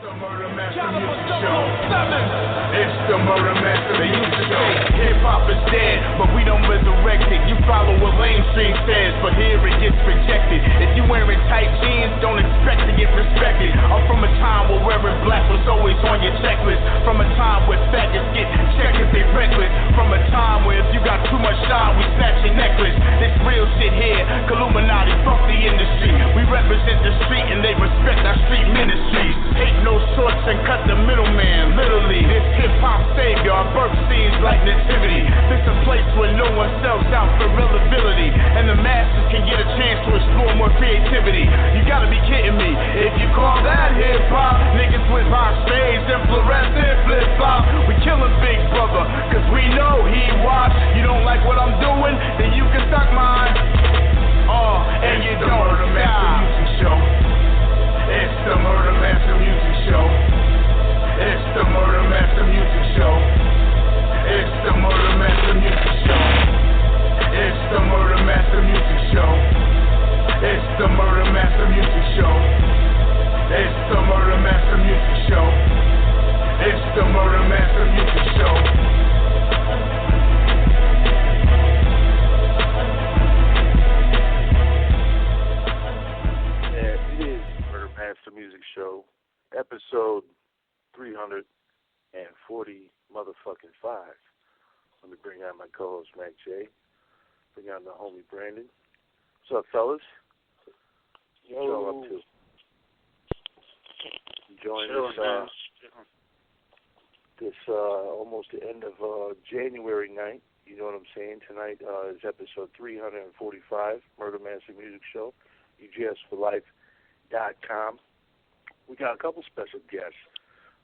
the Murder Master Music Show. It's the Murder Master Music Show. Hip-hop is dead, but we don't resurrect it. You follow what mainstream says, but here it gets rejected. If you wearing tight jeans, don't expect to get respected. I'm from a time where wearing black was always on your checklist. From a time where faggots get checked if they reckless. From a time where if you got too much shine, we snatch your necklace. This real shit here, Illuminati, fuck the industry. We represent the street and they respect our street ministries. Take no shorts and cut the middleman, literally. This hip-hop savior, our birth scenes like nativity. This a place where no one sells out for relevability, and the masses can get a chance to explore more creativity. You gotta be kidding me. If you call that hip-hop, niggas with rock shades and fluorescent flip-flop. We killing Big Brother, cause we know he watch. You don't like what I'm doing, then you can suck mine. And you don't Murder Master Music Show. It's the Murder Master Music Show. It's the Murder Master Music Show. It's the Murder Master Music Show. It's the Murder Master Music Show. It's the Murder Master Music Show. It's the Murder Master Music Show. It's the Murder Master Music Show. Master Music Show, episode 340 motherfucking 5. Let me bring out my co-host Mac J. Bring out the homie Brandon. What's up, fellas? What y'all up to? Enjoying this almost the end of January night. You know what I'm saying? Tonight is episode 345, Murder Master Music Show, UGSforlife.com. We got a couple special guests.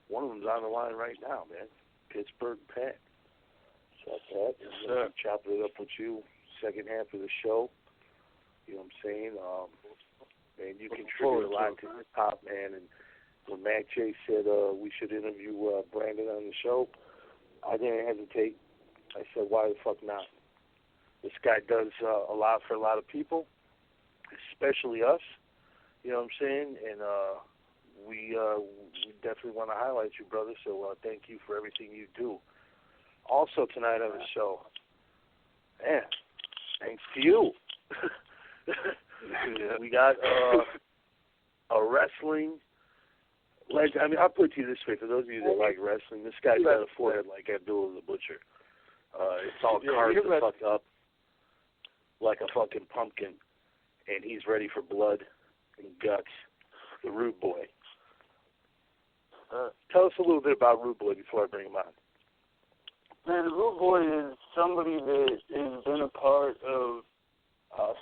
One of them's on the line right now, man. Pittsburgh Pat. What's up, Pat? Yes, sir. Chopping it up with you second half of the show. You know what I'm saying? Man, you contribute a lot to hip hop, man. And when Mac J said we should interview Brandon on the show, I didn't hesitate. I said, why the fuck not? This guy does a lot for a lot of people, especially us. You know what I'm saying? And we definitely want to highlight you, brother. So thank you for everything you do. Also tonight on the show, man, thanks to you. We got a wrestling legend. I mean, I'll put it to you this way. For those of you that like wrestling, this guy's got a forehead like Abdullah the Butcher. It's all carved the fuck up like a fucking pumpkin. And he's ready for blood and guts. The Rude Boy. Tell us a little bit about Rude Boy before I bring him on. Man, the Rude Boy is somebody that has been a part of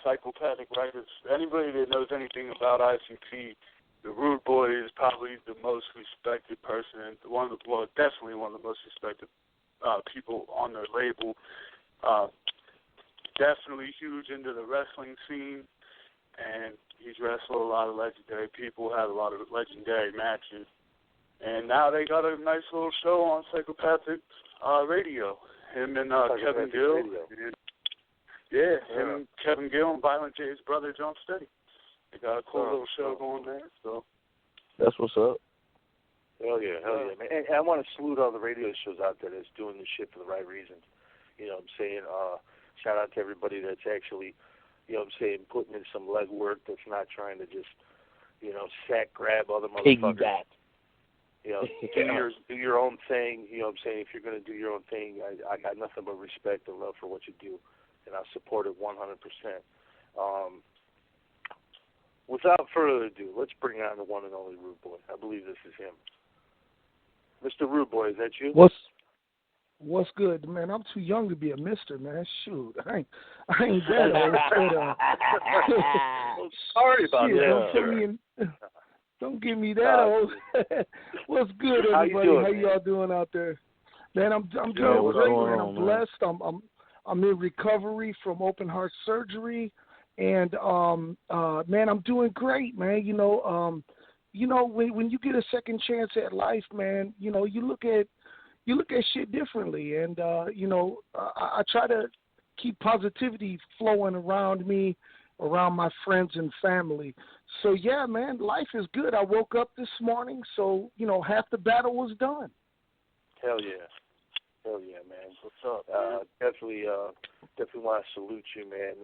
psychopathic writers. Anybody that knows anything about ICP, the Rude Boy is probably the most respected person, definitely one of the most respected people on their label. Definitely huge into the wrestling scene, and he's wrestled a lot of legendary people, had a lot of legendary matches. And now they got a nice little show on Psychopathic Radio. Him and Kevin Gill. Him and Kevin Gill and Violent J's brother, John Steady. They got a cool little show going there. So that's what's up. Hell yeah, man. And I want to salute all the radio shows out there that's doing this shit for the right reasons. You know what I'm saying? Shout out to everybody that's actually, you know what I'm saying, putting in some legwork, that's not trying to just, you know, sack grab other motherfuckers. Piggyback. You know, do your own thing. You know what I'm saying? If you're going to do your own thing, I got nothing but respect and love for what you do, and I support it 100%. Without further ado, let's bring on the one and only Rude Boy. I believe this is him. Mr. Rude Boy, is that you? What's good, man? I'm too young to be a mister, man. Shoot, I ain't that old. Well, sorry about that. Don't give me that old. What's good, everybody? How y'all doing out there? Man, I'm doing great, man. I'm blessed. I'm in recovery from open heart surgery, and man, I'm doing great, man. You know, when you get a second chance at life, man, you know, you look at shit differently, and you know, I try to keep positivity flowing around me, around my friends and family. So, yeah, man, life is good. I woke up this morning, so, half the battle was done. Hell yeah. Hell yeah, man. What's up, man? Definitely want to salute you, man.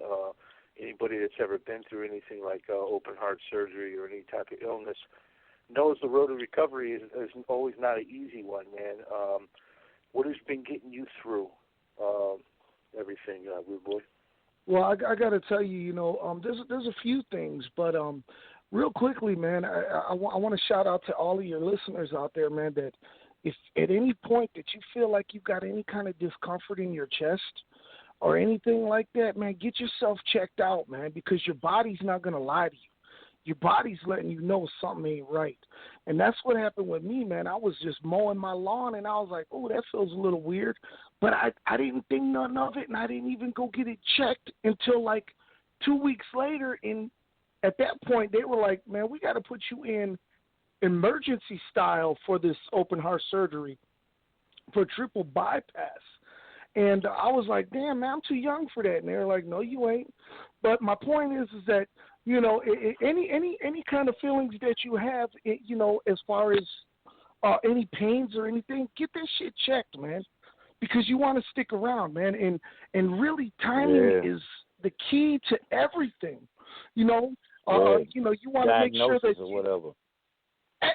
Anybody that's ever been through anything like open heart surgery or any type of illness knows the road to recovery is always not an easy one, man. What has been getting you through everything, Rude Boy? Well, I got to tell you, there's a few things, but real quickly, man, I want to shout out to all of your listeners out there, man, that if at any point that you feel like you've got any kind of discomfort in your chest or anything like that, man, get yourself checked out, man, because your body's not going to lie to you. Your body's letting you know something ain't right. And that's what happened with me, man. I was just mowing my lawn, and I was like, oh, that feels a little weird. But I didn't think nothing of it, and I didn't even go get it checked until like 2 weeks later. And at that point, they were like, man, we got to put you in emergency style for this open heart surgery for triple bypass. And I was like, damn, man, I'm too young for that. And they were like, no, you ain't. But my point is that, any kind of feelings that you have, as far as any pains or anything, get that shit checked, man, because you want to stick around, man. And really, timing is the key to everything. You want to make sure that or whatever.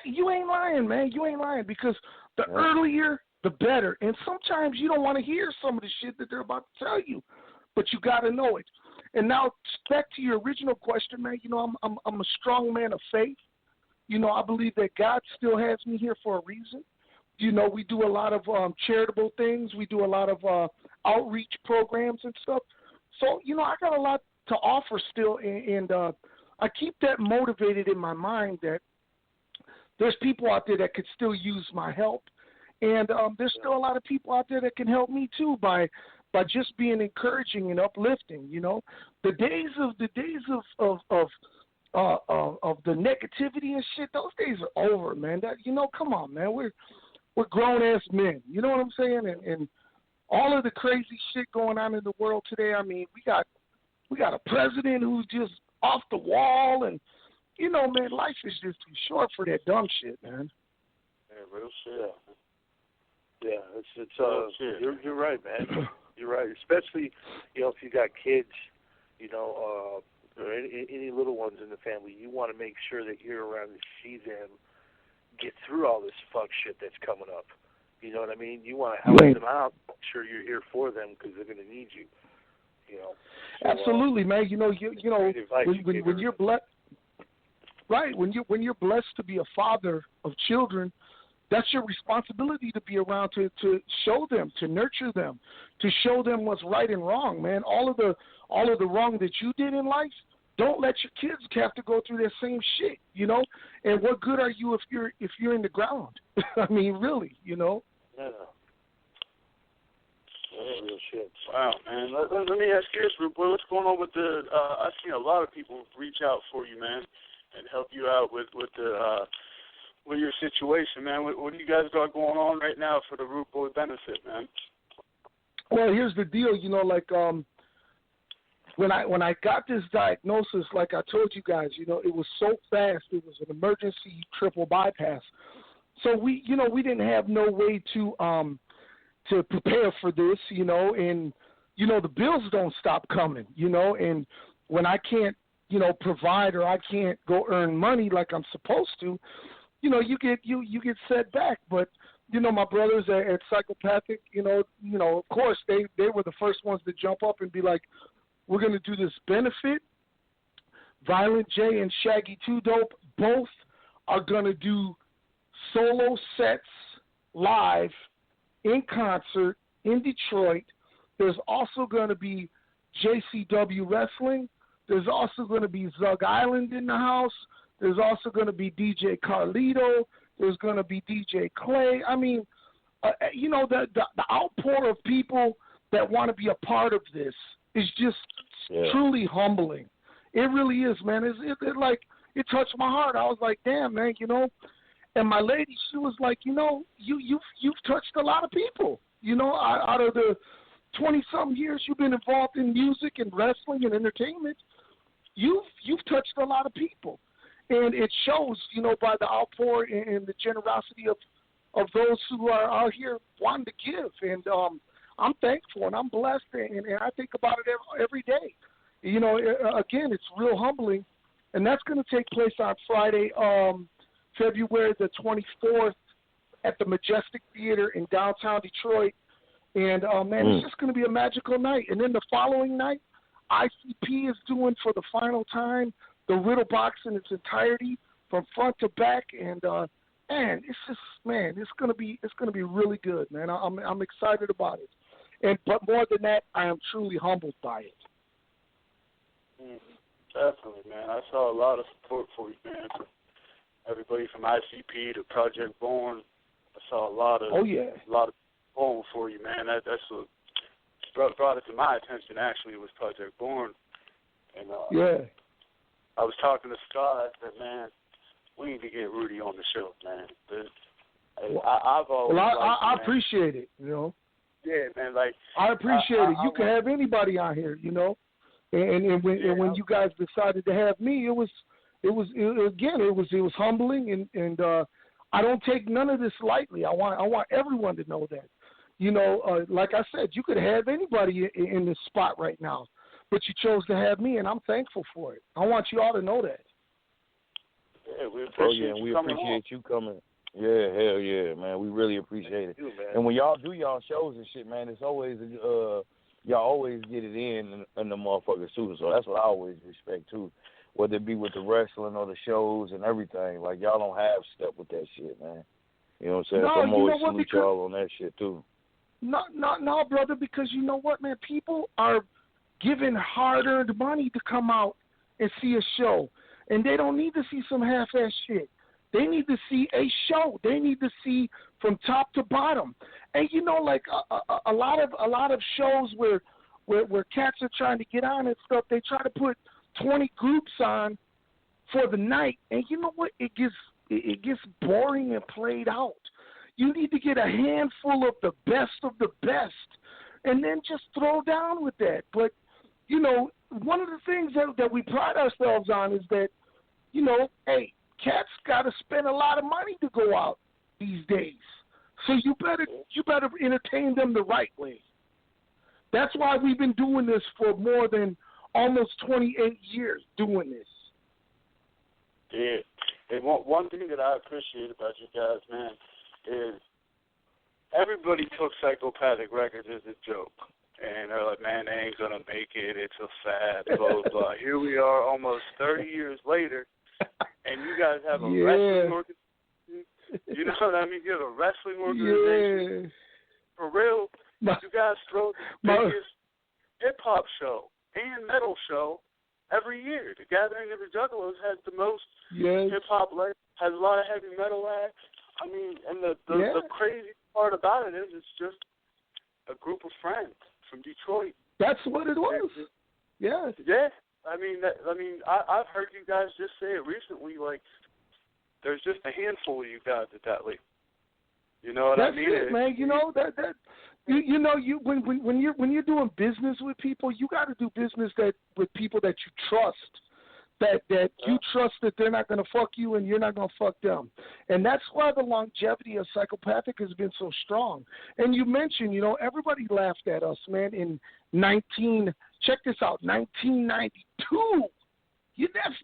You ain't lying, man. You ain't lying, because the earlier, the better. And sometimes you don't want to hear some of the shit that they're about to tell you, but you got to know it. And now back to your original question, man. I'm a strong man of faith. I believe that God still has me here for a reason. We do a lot of charitable things. We do a lot of outreach programs and stuff. So, I got a lot to offer still, and I keep that motivated in my mind that there's people out there that could still use my help. And there's still a lot of people out there that can help me too by just being encouraging and uplifting. The days of the negativity and shit, those days are over, man. That come on, man. We're grown ass men. You know what I'm saying? And all of the crazy shit going on in the world today. I mean, we got a president who's just off the wall, and man, life is just too short for that dumb shit, man. Yeah, real shit. Yeah, it's you're right, man. You're right, especially if you got kids, or any little ones in the family. You want to make sure that you're around to see them get through all this fuck shit that's coming up. You know what I mean? You want to help them out. Make sure you're here for them because they're going to need you. So, absolutely, man. When you're blessed, right? When you're blessed to be a father of children, that's your responsibility to be around to show them, to nurture them, to show them what's right and wrong, man. All of the wrong that you did in life, don't let your kids have to go through that same shit, And what good are you if you're in the ground? I mean, really, Yeah. Real shit. Wow, man. Let me ask you this, Rude Boy. What's going on with the? I've seen a lot of people reach out for you, man, and help you out with your situation, man. What do you guys got going on right now for the Rude Boy benefit, man? Well, here's the deal. When I got this diagnosis, like I told you guys, it was so fast. It was an emergency triple bypass. So we didn't have no way to prepare for this, and the bills don't stop coming, and when I can't, provide, or I can't go earn money like I'm supposed to, you get set back. But my brothers at Psychopathic, of course they were the first ones to jump up and be like, we're going to do this benefit. Violent J and Shaggy 2 Dope both are going to do solo sets live in concert in Detroit. There's also going to be JCW Wrestling. There's also going to be Zug Island in the house. There's also going to be DJ Carlito. There's going to be DJ Clay. I mean, the outpour of people that want to be a part of this is just truly humbling. It really is, man. It touched my heart. I was like, damn, man, And my lady, she was like, you've touched a lot of people. Out of the 20-something years you've been involved in music and wrestling and entertainment, you've touched a lot of people. And it shows, by the outpour and the generosity of those who are out here wanting to give. And I'm thankful and I'm blessed, and I think about it every day. Again, it's real humbling. And that's going to take place on Friday, February the 24th at the Majestic Theater in downtown Detroit. And, it's just going to be a magical night. And then the following night, ICP is doing for the final time the Riddle Box in its entirety from front to back. And, it's going to be really good, man. I'm excited about it. But more than that, I am truly humbled by it. Definitely, man. I saw a lot of support for you, man. From everybody from ICP to Project Born. I saw a lot of support for you, man. That's what brought it to my attention. Actually, it was Project Born, and I was talking to Scott. I said, man, we need to get Rudy on the show, man. I've always I appreciate it, Yeah, man. I appreciate it. You can have anybody on here, And when you guys decided to have me, it was humbling, and I don't take none of this lightly. I want everyone to know that. Like I said, you could have anybody in this spot right now, but you chose to have me, and I'm thankful for it. I want you all to know that. Yeah, we appreciate you coming. Yeah, hell yeah, man. We really appreciate it. And when y'all do y'all shows and shit, man, it's always y'all always get it in the motherfuckers too. So that's what I always respect too. Whether it be with the wrestling or the shows and everything, like y'all don't have step with that shit, man. You know what I'm saying? No, so I'm always salute y'all on that shit too. No, brother, because you know what, man? People are giving hard-earned money to come out and see a show, and they don't need to see some half-ass shit. They need to see a show. They need to see from top to bottom. And like a lot of shows where cats are trying to get on and stuff, they try to put 20 groups on for the night, and you know what? It gets boring and played out. You need to get a handful of the best, and then just throw down with that. But one of the things that we pride ourselves on is that hey, cats got to spend a lot of money to go out these days. So you better entertain them the right way. That's why we've been doing this for more than almost 28 years doing this. Yeah. And one thing that I appreciate about you guys, man, is everybody took Psychopathic Records as a joke. And they're like, man, they ain't going to make it. It's a fad, blah, blah, blah. Here we are almost 30 years later, and you guys have a wrestling organization. You know what I mean? You have a wrestling organization. Yeah. For real, you guys throw the biggest hip-hop show and metal show every year. The Gathering of the Juggalos has the most hip-hop, has a lot of heavy metal acts. I mean, and the crazy part about it is it's just a group of friends from Detroit. That's what it was. Yeah. Yeah. I've heard you guys just say it recently. Like, there's just a handful of you guys at that league. You know what I mean? That's it, man. When you're doing business with people, you got to do business with people that you trust. That you trust that they're not going to fuck you and you're not going to fuck them. And that's why the longevity of Psychopathic has been so strong. And you mentioned, everybody laughed at us, man, in 1992. That's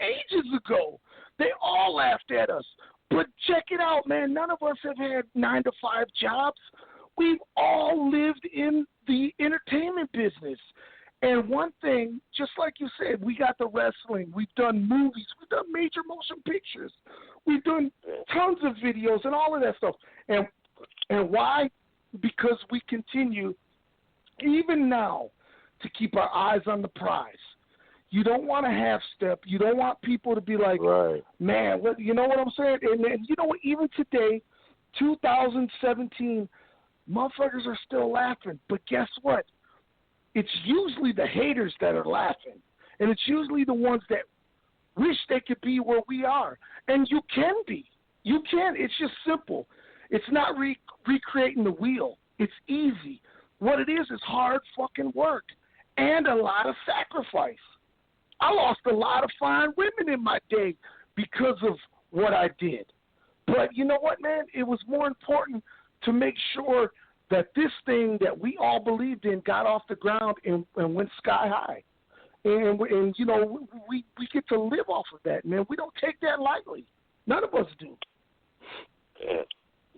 ages ago. They all laughed at us. But check it out, man. None of us have had 9-to-5 jobs. We've all lived in the entertainment business. And one thing, just like you said, we got the wrestling. We've done movies. We've done major motion pictures. We've done tons of videos and all of that stuff. And why? Because we continue, even now, to keep our eyes on the prize. You don't want to half-step. You don't want people to be like, man, you know what I'm saying? And you know what? Even today, 2017, motherfuckers are still laughing. But guess what? It's usually the haters that are laughing. And it's usually the ones that wish they could be where we are. And you can be. You can. It's just simple. It's not recreating the wheel. It's easy. What it is hard fucking work and a lot of sacrifice. I lost a lot of fine women in my day because of what I did. But you know what, man? It was more important to make sure that this thing that we all believed in got off the ground and went sky high. And you know, we get to live off of that, man. We don't take that lightly. None of us do. Yeah,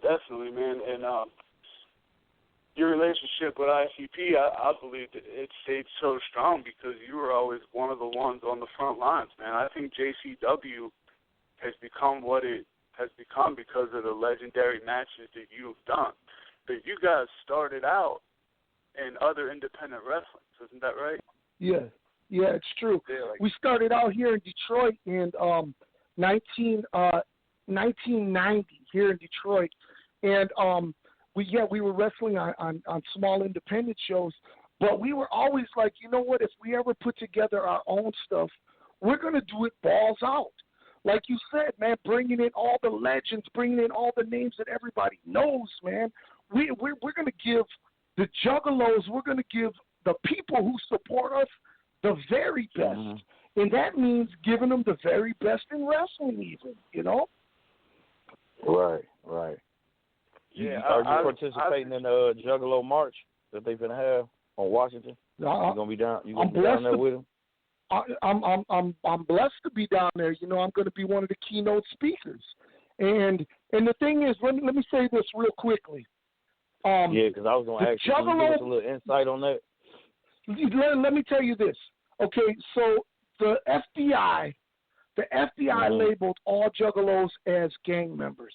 definitely, man. And your relationship with ICP, I believe that it stayed so strong because you were always one of the ones on the front lines, man. I think JCW has become what it has become because of the legendary matches that you've done. But you guys started out in other independent wrestling, isn't that right? Yeah, it's true. Yeah, we started out here in Detroit in 1990 here in Detroit, and we were wrestling on small independent shows, but we were always like, you know what, if we ever put together our own stuff, we're going to do it balls out. Like you said, man, bringing in all the legends, bringing in all the names that everybody knows, man. We're going to give the juggalos, we're going to give the people who support us the very best. Mm-hmm. And that means giving them the very best in wrestling even, you know? Right. Yeah, Are you participating in the Juggalo March that they're going to have on Washington? You going to be down? You going to be down there with them? I'm blessed to be down there. You know, I'm going to be one of the keynote speakers. And the thing is, let me say this real quickly. Because I was going to ask you, can you give us a little insight on that? Let me tell you this. Okay, so the FBI mm-hmm. labeled all juggalos as gang members.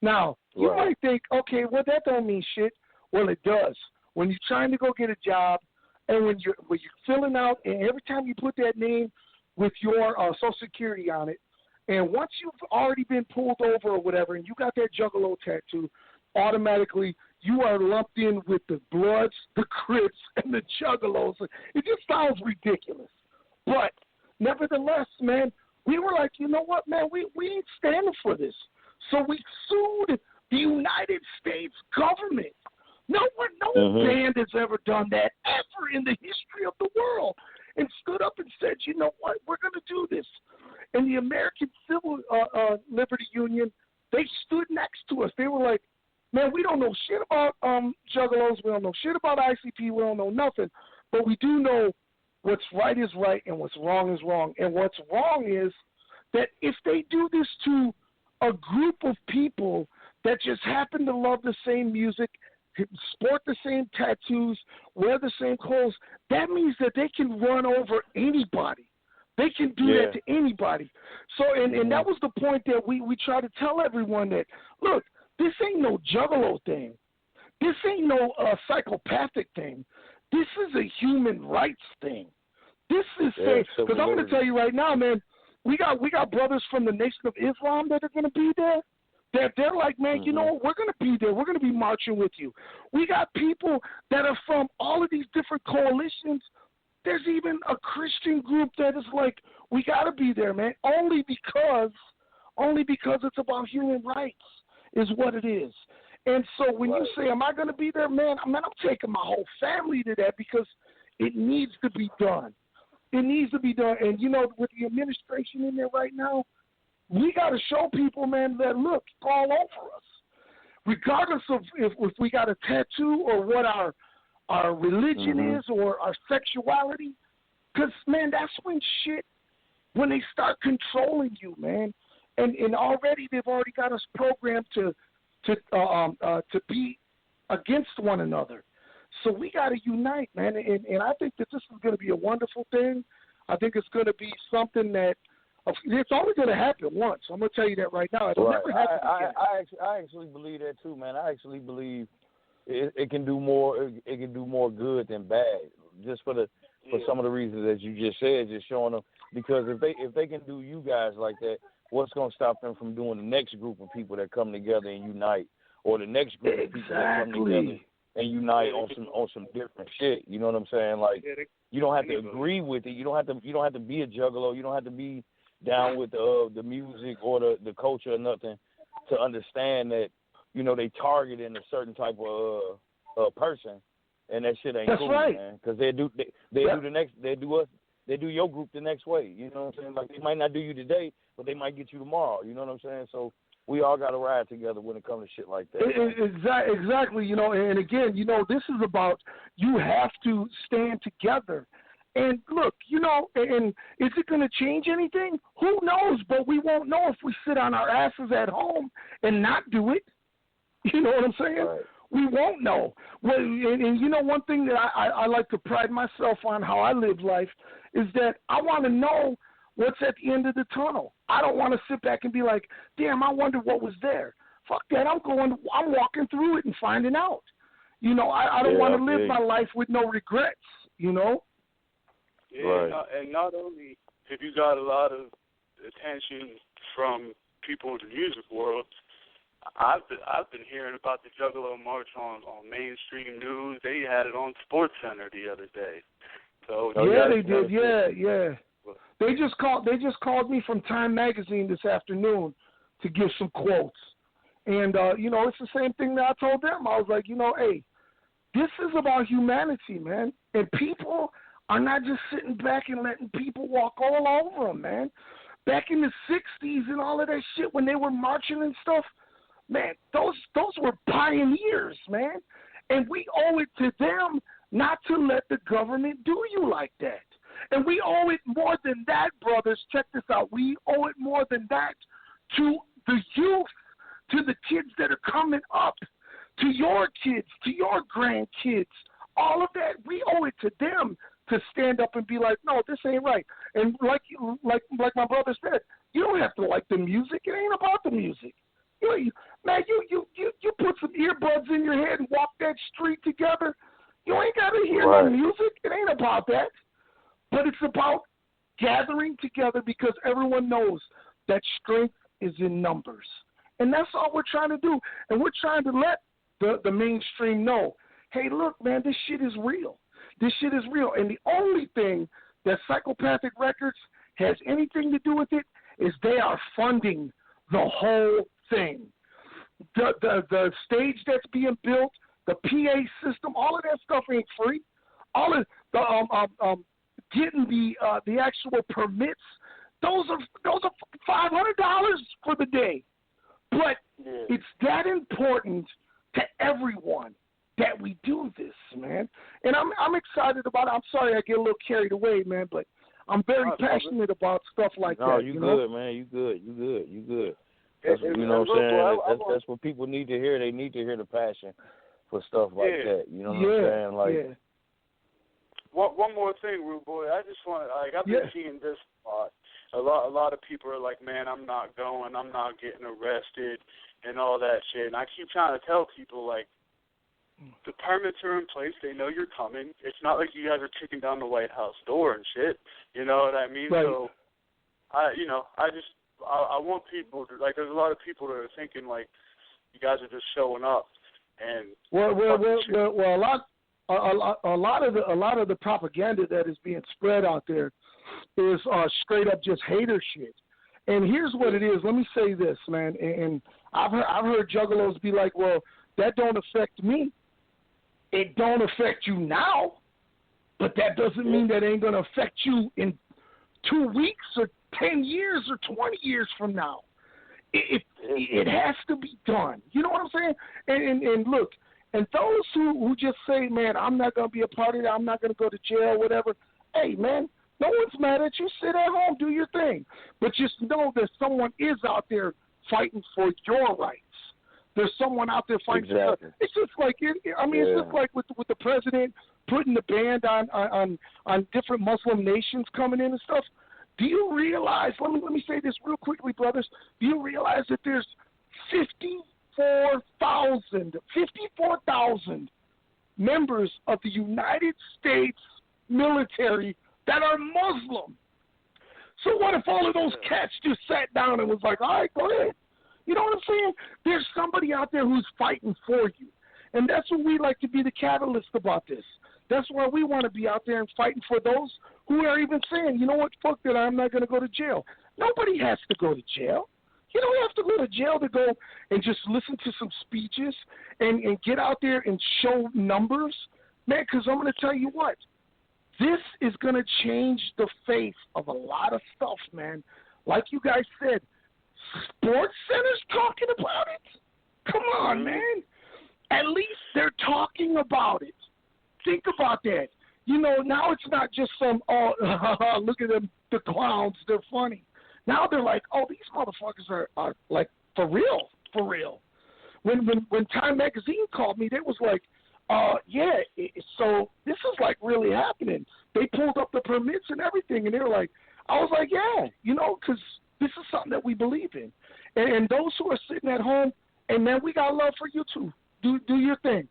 Now, you might think, okay, well, that don't mean shit. Well, it does. When you're trying to go get a job, and when you're filling out, and every time you put that name with your Social Security on it, and once you've already been pulled over or whatever, and you got that juggalo tattoo, automatically you are lumped in with the Bloods, the Crips, and the Juggalos. It just sounds ridiculous. But nevertheless, man, we were like, you know what, man, we ain't standing for this. So we sued the United States government. No band has ever done that ever in the history of the world, and stood up and said, you know what, we're going to do this. And the American Civil Liberty Union, they stood next to us. They were like, man, we don't know shit about juggalos. We don't know shit about ICP. We don't know nothing. But we do know what's right is right and what's wrong is wrong. And what's wrong is that if they do this to a group of people that just happen to love the same music, sport the same tattoos, wear the same clothes, that means that they can run over anybody. They can do that to anybody. So, and that was the point that we try to tell everyone that, look, this ain't no juggalo thing. This ain't no psychopathic thing. This is a human rights thing. This is because I'm going to tell you right now, man, we got brothers from the Nation of Islam that are going to be there. They're like, man, you know what? We're going to be there. We're going to be marching with you. We got people that are from all of these different coalitions. There's even a Christian group that is like, we got to be there, man, only because it's about human rights is what it is. And so when you say, am I going to be there, man, I'm taking my whole family to that because it needs to be done. It needs to be done. And, you know, with the administration in there right now, we got to show people, man, that, look, it's all over us. Regardless of if we got a tattoo or what our religion is or our sexuality. Because, man, that's when they start controlling you, man. And already they've already got us programmed to be against one another. So we got to unite, man. And I think that this is going to be a wonderful thing. I think it's going to be something that it's only going to happen once. I'm going to tell you that right now. It'll never happen again. I actually believe that too, man. I actually believe it can do more. It can do more good than bad. Just for some of the reasons that you just said, just showing them. Because if they can do you guys like that, what's going to stop them from doing the next group of people that come together and unite, or the next group of people that come together and unite on some different shit? You know what I'm saying? Like, you don't have to agree with it. You don't have to be a juggalo. You don't have to be down with the music or the culture or nothing to understand that, you know, they targeting a certain type of person, and that shit ain't cool, man. Because they do us they do your group the next way. You know what I'm saying? Like, they might not do you today, but they might get you tomorrow. You know what I'm saying? So we all got to ride together when it comes to shit like that. Exactly. You know, and again, you know, this is about you have to stand together. And look, you know, and is it going to change anything? Who knows? But we won't know if we sit on our asses at home and not do it. You know what I'm saying? Right. We won't know. Well, and you know, one thing that I like to pride myself on how I live life is that I want to know what's at the end of the tunnel. I don't want to sit back and be like, damn, I wonder what was there. Fuck that. I'm walking through it and finding out. You know, I don't want to live my life with no regrets, you know? Yeah, right. And not only have you got a lot of attention from people in the music world, I've been hearing about the Juggalo March on mainstream news. They had it on SportsCenter the other day. So yeah, they did. Yeah. They just called me from Time Magazine this afternoon to give some quotes. And you know, it's the same thing that I told them. I was like, you know, hey, this is about humanity, man. And people are not just sitting back and letting people walk all over them, man. Back in the 60s and all of that shit when they were marching and stuff, man, those were pioneers, man. And we owe it to them not to let the government do you like that. And we owe it more than that, brothers. Check this out. We owe it more than that to the youth, to the kids that are coming up, to your kids, to your grandkids. All of that, we owe it to them to stand up and be like, no, this ain't right. And like my brother said, you don't have to like the music. It ain't about the music. You put some earbuds in your head and walk that street together. You ain't got to hear no music. It ain't about that. But it's about gathering together because everyone knows that strength is in numbers. And that's all we're trying to do. And we're trying to let the mainstream know, hey, look, man, this shit is real. This shit is real. And the only thing that Psychopathic Records has anything to do with it is they are funding the whole thing. The stage that's being built, the PA system, all of that stuff ain't free. All of the getting the actual permits, those are $500 for the day. But it's that important to everyone that we do this, man. And I'm excited about it. I'm sorry I get a little carried away, man, but I'm very passionate about stuff like that. No, you good, man. You good. That's, you know what I'm saying? That's what people need to hear. They need to hear the passion for stuff like that. You know what I'm saying? Like, one more thing, Rude Boy. I just want to, I've been seeing this a lot of people are like, man, I'm not going. I'm not getting arrested and all that shit. And I keep trying to tell people, like, the permits are in place. They know you're coming. It's not like you guys are kicking down the White House door and shit. You know what I mean? Right. So, I want people to, like, there's a lot of people that are thinking, like, you guys are just showing up. And a lot of the propaganda that is being spread out there is straight up just hater shit. And here's what it is. Let me say this, man. And I've heard juggalos be like, well, that don't affect me. It don't affect you now, but that doesn't mean that ain't going to affect you in 2 weeks or 10 years or 20 years from now. It has to be done. You know what I'm saying? And look, and those who just say, man, I'm not going to be a part of that, I'm not going to go to jail, whatever, hey, man, no one's mad at you. Sit at home, do your thing. But just know that someone is out there fighting for your rights. There's someone out there fighting for your rights. It's just like, it's just like with the president putting the ban on different Muslim nations coming in and stuff. Do you realize, let me say this real quickly, brothers, do you realize that there's 54,000 members of the United States military that are Muslim? So what if all of those cats just sat down and was like, all right, go ahead. You know what I'm saying? There's somebody out there who's fighting for you. And that's what we like to be the catalyst about this. That's why we want to be out there and fighting for those who are even saying, you know what, fuck that, I'm not going to go to jail. Nobody has to go to jail. You don't have to go to jail to go and just listen to some speeches and get out there and show numbers. Man, because I'm going to tell you what, This is going to change the face of a lot of stuff, man. Like you guys said, Sports Center's talking about it? Come on, man. At least they're talking about it. Think about that. You know, now it's not just some, look at them, the clowns, they're funny. Now they're like, oh, these motherfuckers are like, for real. When Time Magazine called me, they was like, so this is like really happening. They pulled up the permits and everything, and they were like, I was like, yeah, you know, because this is something that we believe in. And those who are sitting at home, and man, we got love for you too. Do your thing.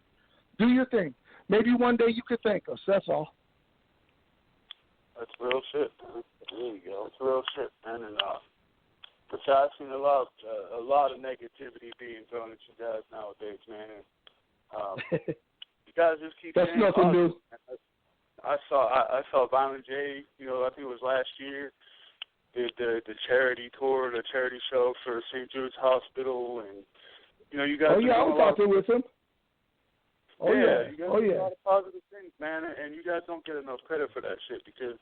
Do your thing. Maybe one day you could thank us. That's all. That's real shit, man. There you go. It's real shit, man. And but I've seen a lot of negativity being thrown at you guys nowadays, man. And, you guys just keep. That's nothing new. I saw Violent J. You know, I think it was last year. Did the charity tour, the charity show for St. Jude's Hospital, and you know, you guys. Oh yeah, I was out there with him. Oh yeah. You guys do a lot of positive things, man, and you guys don't get enough credit for that shit because,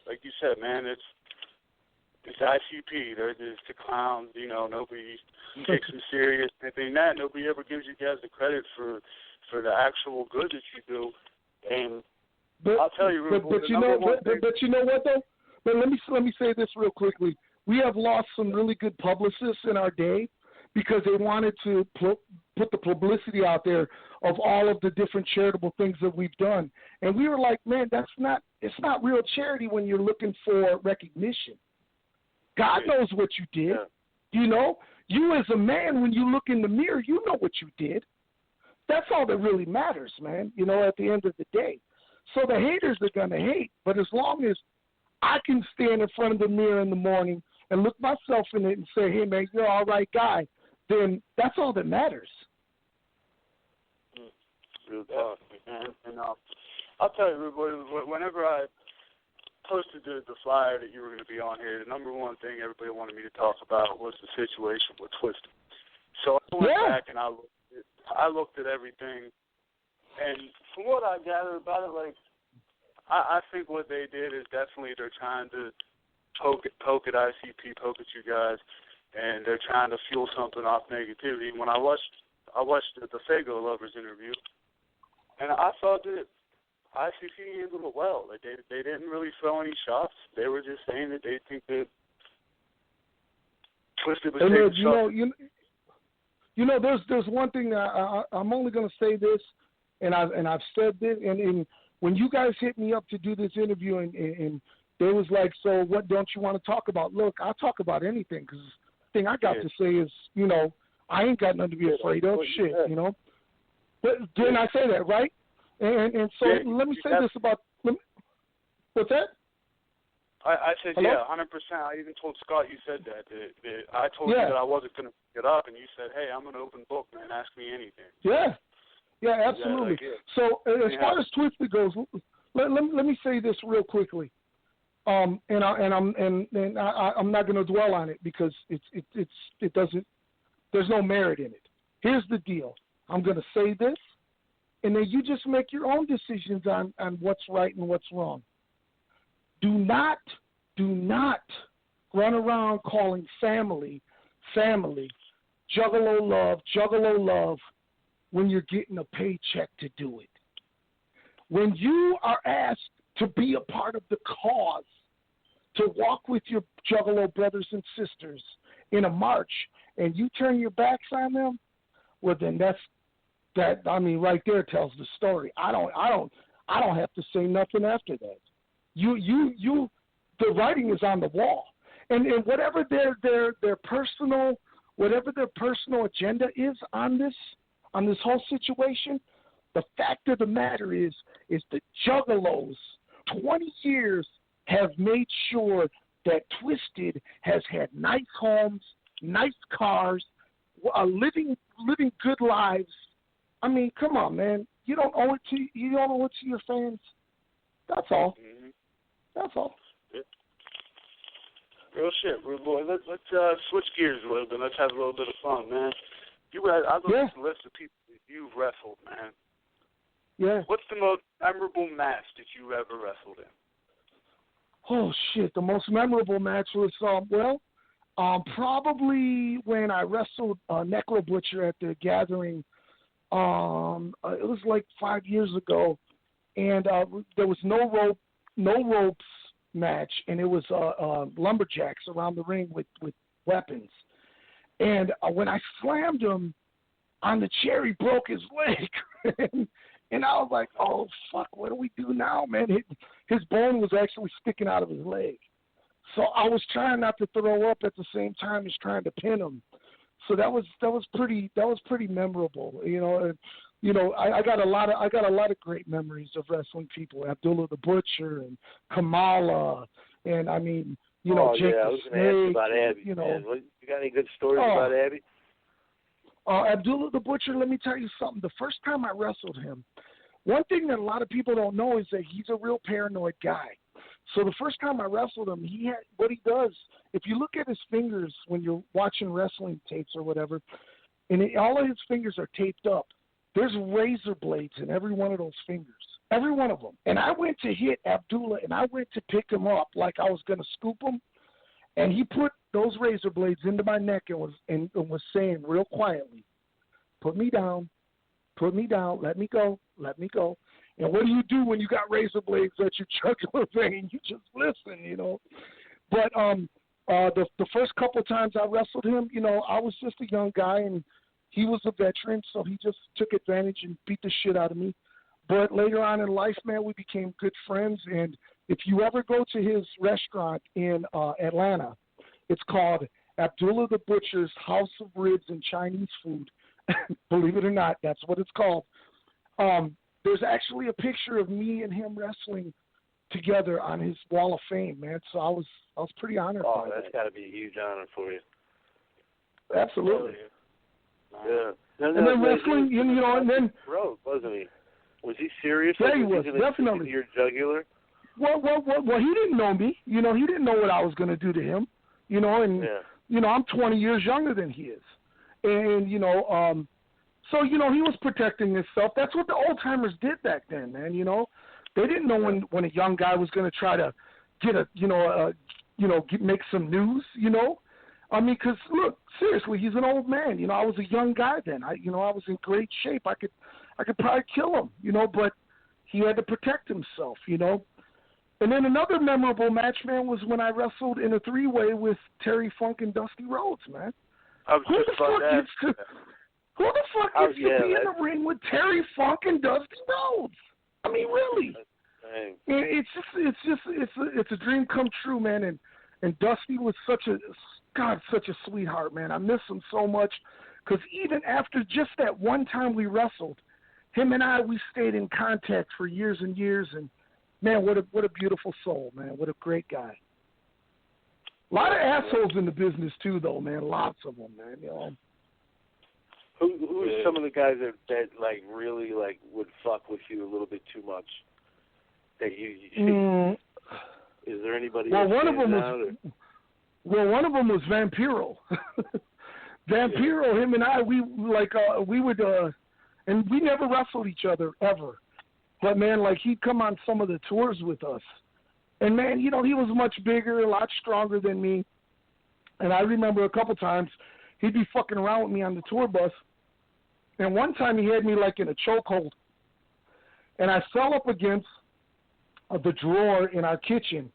like you said, man, it's ICP. They're just the clowns. You know, nobody takes them serious. Anything that nobody ever gives you guys the credit for the actual good that you do. And I'll tell you, but you know what though? But let me say this real quickly. We have lost some really good publicists in our day because they wanted to put the publicity out there of all of the different charitable things that we've done. And we were like, man, it's not real charity when you're looking for recognition. God knows what you did. You know, you as a man, when you look in the mirror, you know what you did. That's all that really matters, man, you know, at the end of the day. So the haters are going to hate, but as long as I can stand in front of the mirror in the morning and look myself in it and say, hey, man, you're all right guy, then that's all that matters. Real talk, man. And I'll tell you, whenever I posted the flyer that you were going to be on here, the number one thing everybody wanted me to talk about was the situation with Twisted. So I went back and I looked at everything, and from what I gathered about it, like, I think what they did is definitely they're trying to poke at ICP, poke at you guys, and they're trying to fuel something off negativity. When I watched the Fago Lovers interview, and I thought that ICP handled it well. Like they didn't really throw any shots. They were just saying that they think that Twisted was taking shots. You know, there's one thing that I'm only going to say this, and I've said this, and when you guys hit me up to do this interview, and they was like, so what don't you want to talk about? Look, I'll talk about anything, because the thing I got to say is, you know, I ain't got nothing to be afraid of, shit, you know. But didn't I say that, right? And so let me say this about, what's that? I said, Hello? 100%. I even told Scott you said that. I told you that I wasn't going to pick it up, and you said, hey, I'm an open book, man. Ask me anything. Yeah, absolutely. So as far as Twisted goes, let me say this real quickly, and I'm not going to dwell on it because it doesn't. There's no merit in it. Here's the deal. I'm going to say this, and then you just make your own decisions on what's right and what's wrong. Do not run around calling family, juggalo love, when you're getting a paycheck to do it. When you are asked to be a part of the cause, to walk with your juggalo brothers and sisters in a march, and you turn your backs on them, well then right there tells the story. I don't have to say nothing after that. The writing is on the wall, and whatever their personal agenda is on this whole situation, the fact of the matter is the juggalos 20 years have made sure that Twisted has had nice homes, nice cars, living good lives. I mean, come on, man. You don't owe it to your fans. That's all. Mm-hmm. That's all. Yeah. Real shit, real boy. Let's switch gears a little bit. Let's have a little bit of fun, man. I looked at the list of people that you've wrestled, man. Yeah. What's the most memorable match that you ever wrestled in? Oh shit! The most memorable match was probably when I wrestled Necro Butcher at the Gathering. It was like 5 years ago, and there was no ropes match, and it was lumberjacks around the ring with weapons. And when I slammed him on the chair, he broke his leg. And I was like, oh, fuck, what do we do now, man? His bone was actually sticking out of his leg. So I was trying not to throw up at the same time as trying to pin him. So that was pretty memorable. I got a lot of great memories of wrestling people. Abdullah the Butcher and Kamala, and I mean, Jake I was going to ask you about Abby. You got any good stories about Abby? Abdullah the Butcher, let me tell you something. The first time I wrestled him, one thing that a lot of people don't know is that he's a real paranoid guy. So the first time I wrestled him, what he does, if you look at his fingers when you're watching wrestling tapes or whatever, and all of his fingers are taped up, there's razor blades in every one of those fingers, every one of them. And I went to hit Abdullah, and I went to pick him up like I was going to scoop him, and he put those razor blades into my neck and was saying real quietly, put me down, let me go. And what do you do when you got razor blades at your jugular vein? You just listen, But the first couple times I wrestled him, I was just a young guy, and he was a veteran, so he just took advantage and beat the shit out of me. But later on in life, man, we became good friends, and if you ever go to his restaurant in Atlanta, it's called Abdullah the Butcher's House of Ribs and Chinese Food. Believe it or not, that's what it's called. There's actually a picture of me and him wrestling together on his Wall of Fame, man. So I was pretty honored. Oh, that's got to be a huge honor for you. Absolutely. Yeah. And then wrestling, and then wasn't he? Was he serious? Yeah, he was definitely. Your jugular. Well, he didn't know me. He didn't know what I was going to do to him. I'm 20 years younger than he is, and so he was protecting himself. That's what the old timers did back then, man. They didn't know when a young guy was going to try to get make some news. I mean, because look, seriously, he's an old man. I was a young guy then. I was in great shape. I could probably kill him. But he had to protect himself. And then another memorable match, man, was when I wrestled in a 3-way with Terry Funk and Dusty Rhodes, man. Who the fuck gets to be in the ring with Terry Funk and Dusty Rhodes? I mean, really? It's a dream come true, man. And Dusty was such a sweetheart, man. I miss him so much because even after just that one time we wrestled, him and we stayed in contact for years and years. And man, what a beautiful soul, man. What a great guy. A lot of assholes in the business too, though, man. Lots of them, man. Who are some of the guys that like really like would fuck with you a little bit too much? That you is there anybody? Well, one of them was Vampiro. Vampiro, him and I, we would, and we never wrestled each other ever. But man, like he'd come on some of the tours with us, and man, he was much bigger, a lot stronger than me. And I remember a couple times he'd be fucking around with me on the tour bus. And one time he had me like in a chokehold, and I fell up against the drawer in our kitchen,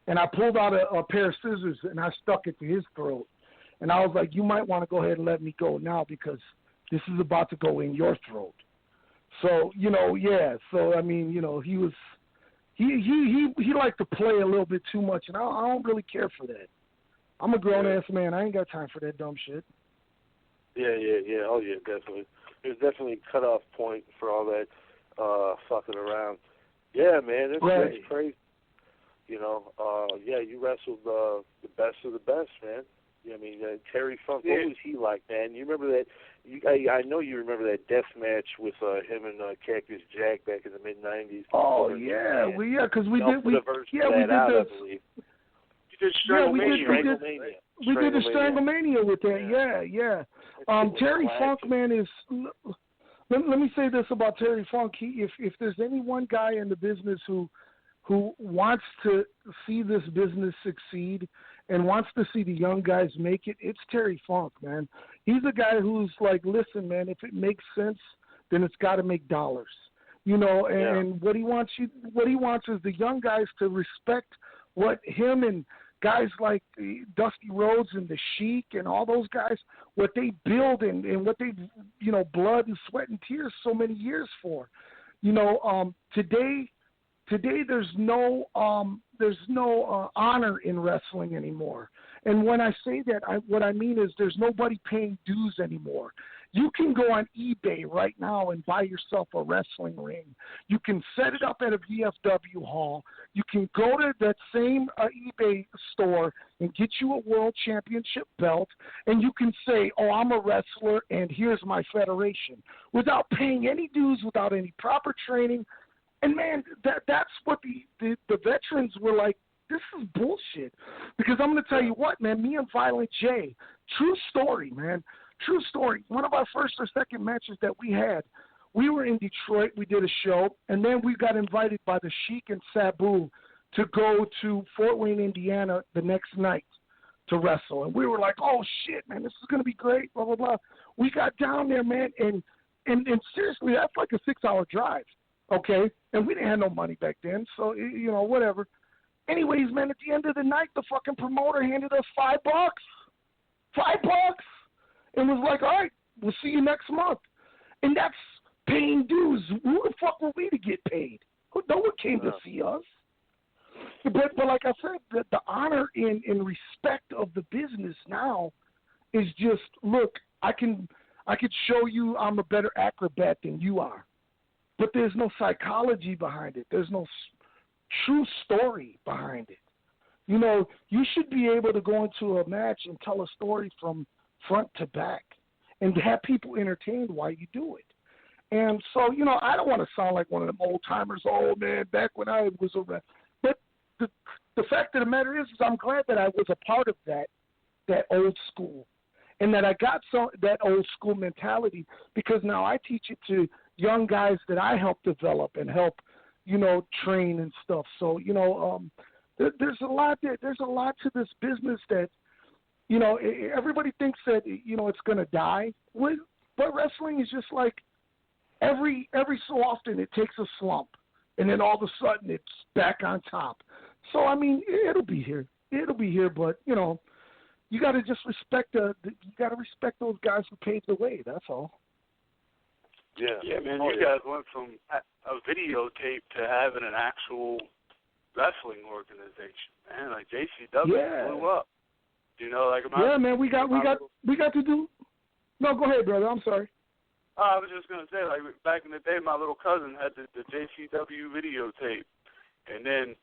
and I pulled out a pair of scissors and I stuck it to his throat. And I was like, you might want to go ahead and let me go now because this is about to go in your throat. So, So, I mean, he was, he liked to play a little bit too much, and I don't really care for that. I'm a grown-ass man. I ain't got time for that dumb shit. Yeah. Oh, yeah, definitely. There's definitely a cutoff point for all that fucking around. Yeah, man, it's crazy. You wrestled the best of the best, man. I mean, Terry Funk, what was he like, man? You remember that? I know you remember that death match with him and Cactus Jack back in the mid-'90s. Oh, yeah. Because we did the Stranglemania with that. Yeah. Terry Funk, man, is let me say this about Terry Funk. If there's any one guy in the business who wants to see this business succeed and wants to see the young guys make it, it's Terry Funk, man. He's a guy who's like, listen, man, if it makes sense, then it's got to make dollars. You know, and what he wants is the young guys to respect what him and guys like Dusty Rhodes and the Sheik and all those guys, what they build and what they, you know, blood and sweat and tears so many years for. You know, today there's no honor in wrestling anymore. And when I say that, what I mean is there's nobody paying dues anymore. You can go on eBay right now and buy yourself a wrestling ring. You can set it up at a VFW hall. You can go to that same eBay store and get you a world championship belt, and you can say, oh, I'm a wrestler, and here's my federation, without paying any dues, without any proper training. And, man, that's what the veterans were like, this is bullshit. Because I'm going to tell you what, man, me and Violent J, true story, man. True story. One of our first or second matches that we had, we were in Detroit. We did a show, and then we got invited by the Sheik and Sabu to go to Fort Wayne, Indiana the next night to wrestle. And we were like, oh, shit, man, this is going to be great, blah, blah, blah. We got down there, man, and seriously, that's like a 6-hour drive, okay? And we didn't have no money back then, so, you know, whatever. Anyways, man, at the end of the night, the fucking promoter handed us $5. $5. And was like, all right, we'll see you next month. And that's paying dues. Who the fuck were we to get paid? No one came to see us. But like I said, the honor and respect of the business now is just, look, I could show you I'm a better acrobat than you are. But there's no psychology behind it. There's no true story behind it. You know, you should be able to go into a match and tell a story from front to back and have people entertained while you do it. And so, you know, I don't want to sound like one of them old timers, oh man, back when I was around. But the fact of the matter is I'm glad that I was a part of that old school, and that I got that old school mentality, because now I teach it to young guys that I help develop and help, you know, train and stuff. So, you know, there's a lot to this business that, you know, everybody thinks that, you know, it's going to die. But wrestling is just like every so often it takes a slump, and then all of a sudden it's back on top. So, I mean, it'll be here. But, you know, you got to just respect those guys who paved the way. That's all. Yeah, man. You guys went from a videotape to having an actual wrestling organization, man. Like JCW blew up. You know, like man, we got to do. No, go ahead, brother. I'm sorry. I was just gonna say, like back in the day, my little cousin had the JCW videotape, and then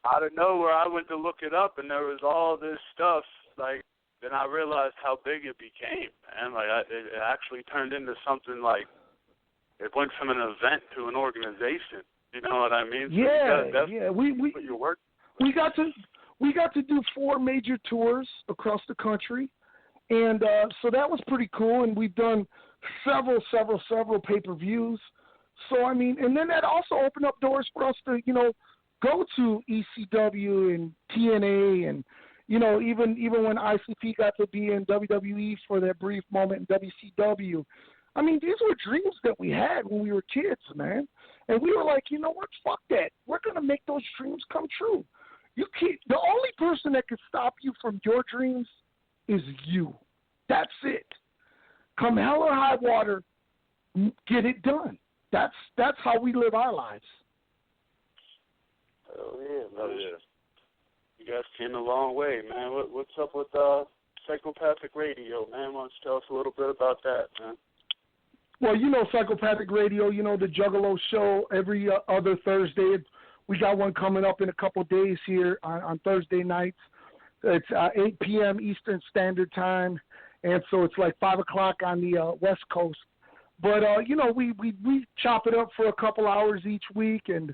out of nowhere, I went to look it up, and there was all this stuff. Like, then I realized how big it became, and like it actually turned into something like it went from an event to an organization. You know what I mean? So We got to do 4 major tours across the country, and so that was pretty cool. And we've done several pay-per-views. So I mean, and then that also opened up doors for us to, you know, go to ECW and TNA, and you know, even when ICP got to be in WWE for that brief moment in WCW. I mean, these were dreams that we had when we were kids, man. And we were like, you know what? Fuck that. We're gonna make those dreams come true. You can't. The only person that can stop you from your dreams is you. That's it. Come hell or high water, get it done. That's how we live our lives. Oh yeah. You guys came a long way, man. What's up with Psychopathic Radio, man? Why don't you tell us a little bit about that, man? Well, you know, Psychopathic Radio, you know, the Juggalo show every other Thursday. We got one coming up in a couple days here on Thursday nights. It's 8 p.m. Eastern Standard Time, and so it's like 5 o'clock on the West Coast. But, you know, we chop it up for a couple hours each week, and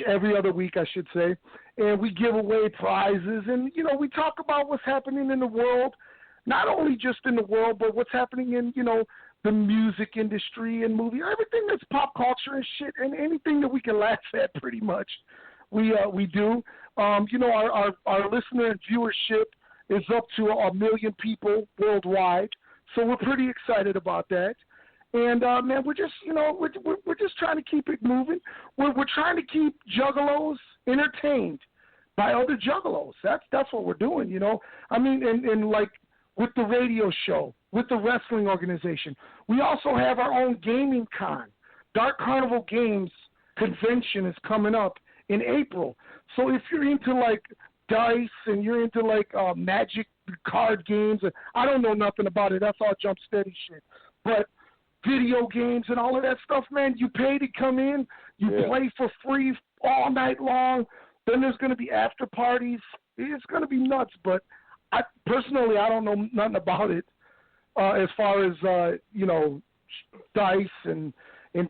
every other week, I should say. And we give away prizes, and, you know, we talk about what's happening in the world. not only just in the world, but what's happening in, the music industry and movie, everything that's pop culture and shit, and anything that we can laugh at, pretty much, we do. Our listener and viewership is up to 1 million people worldwide, so we're pretty excited about that. And man, we're just, we're just trying to keep it moving. We're trying to keep juggalos entertained by other juggalos. That's what we're doing, I mean, and like with the radio show, with the wrestling organization, we also have our own gaming con. Dark Carnival Games convention is coming up in April. So if you're into like dice and you're into like magic card games, and I don't know nothing about it. That's all Jump Steady shit. But video games and all of that stuff, man, you pay to come in, you play for free all night long. Then there's going to be after parties. It's going to be nuts. But I don't know nothing about it as far as dice and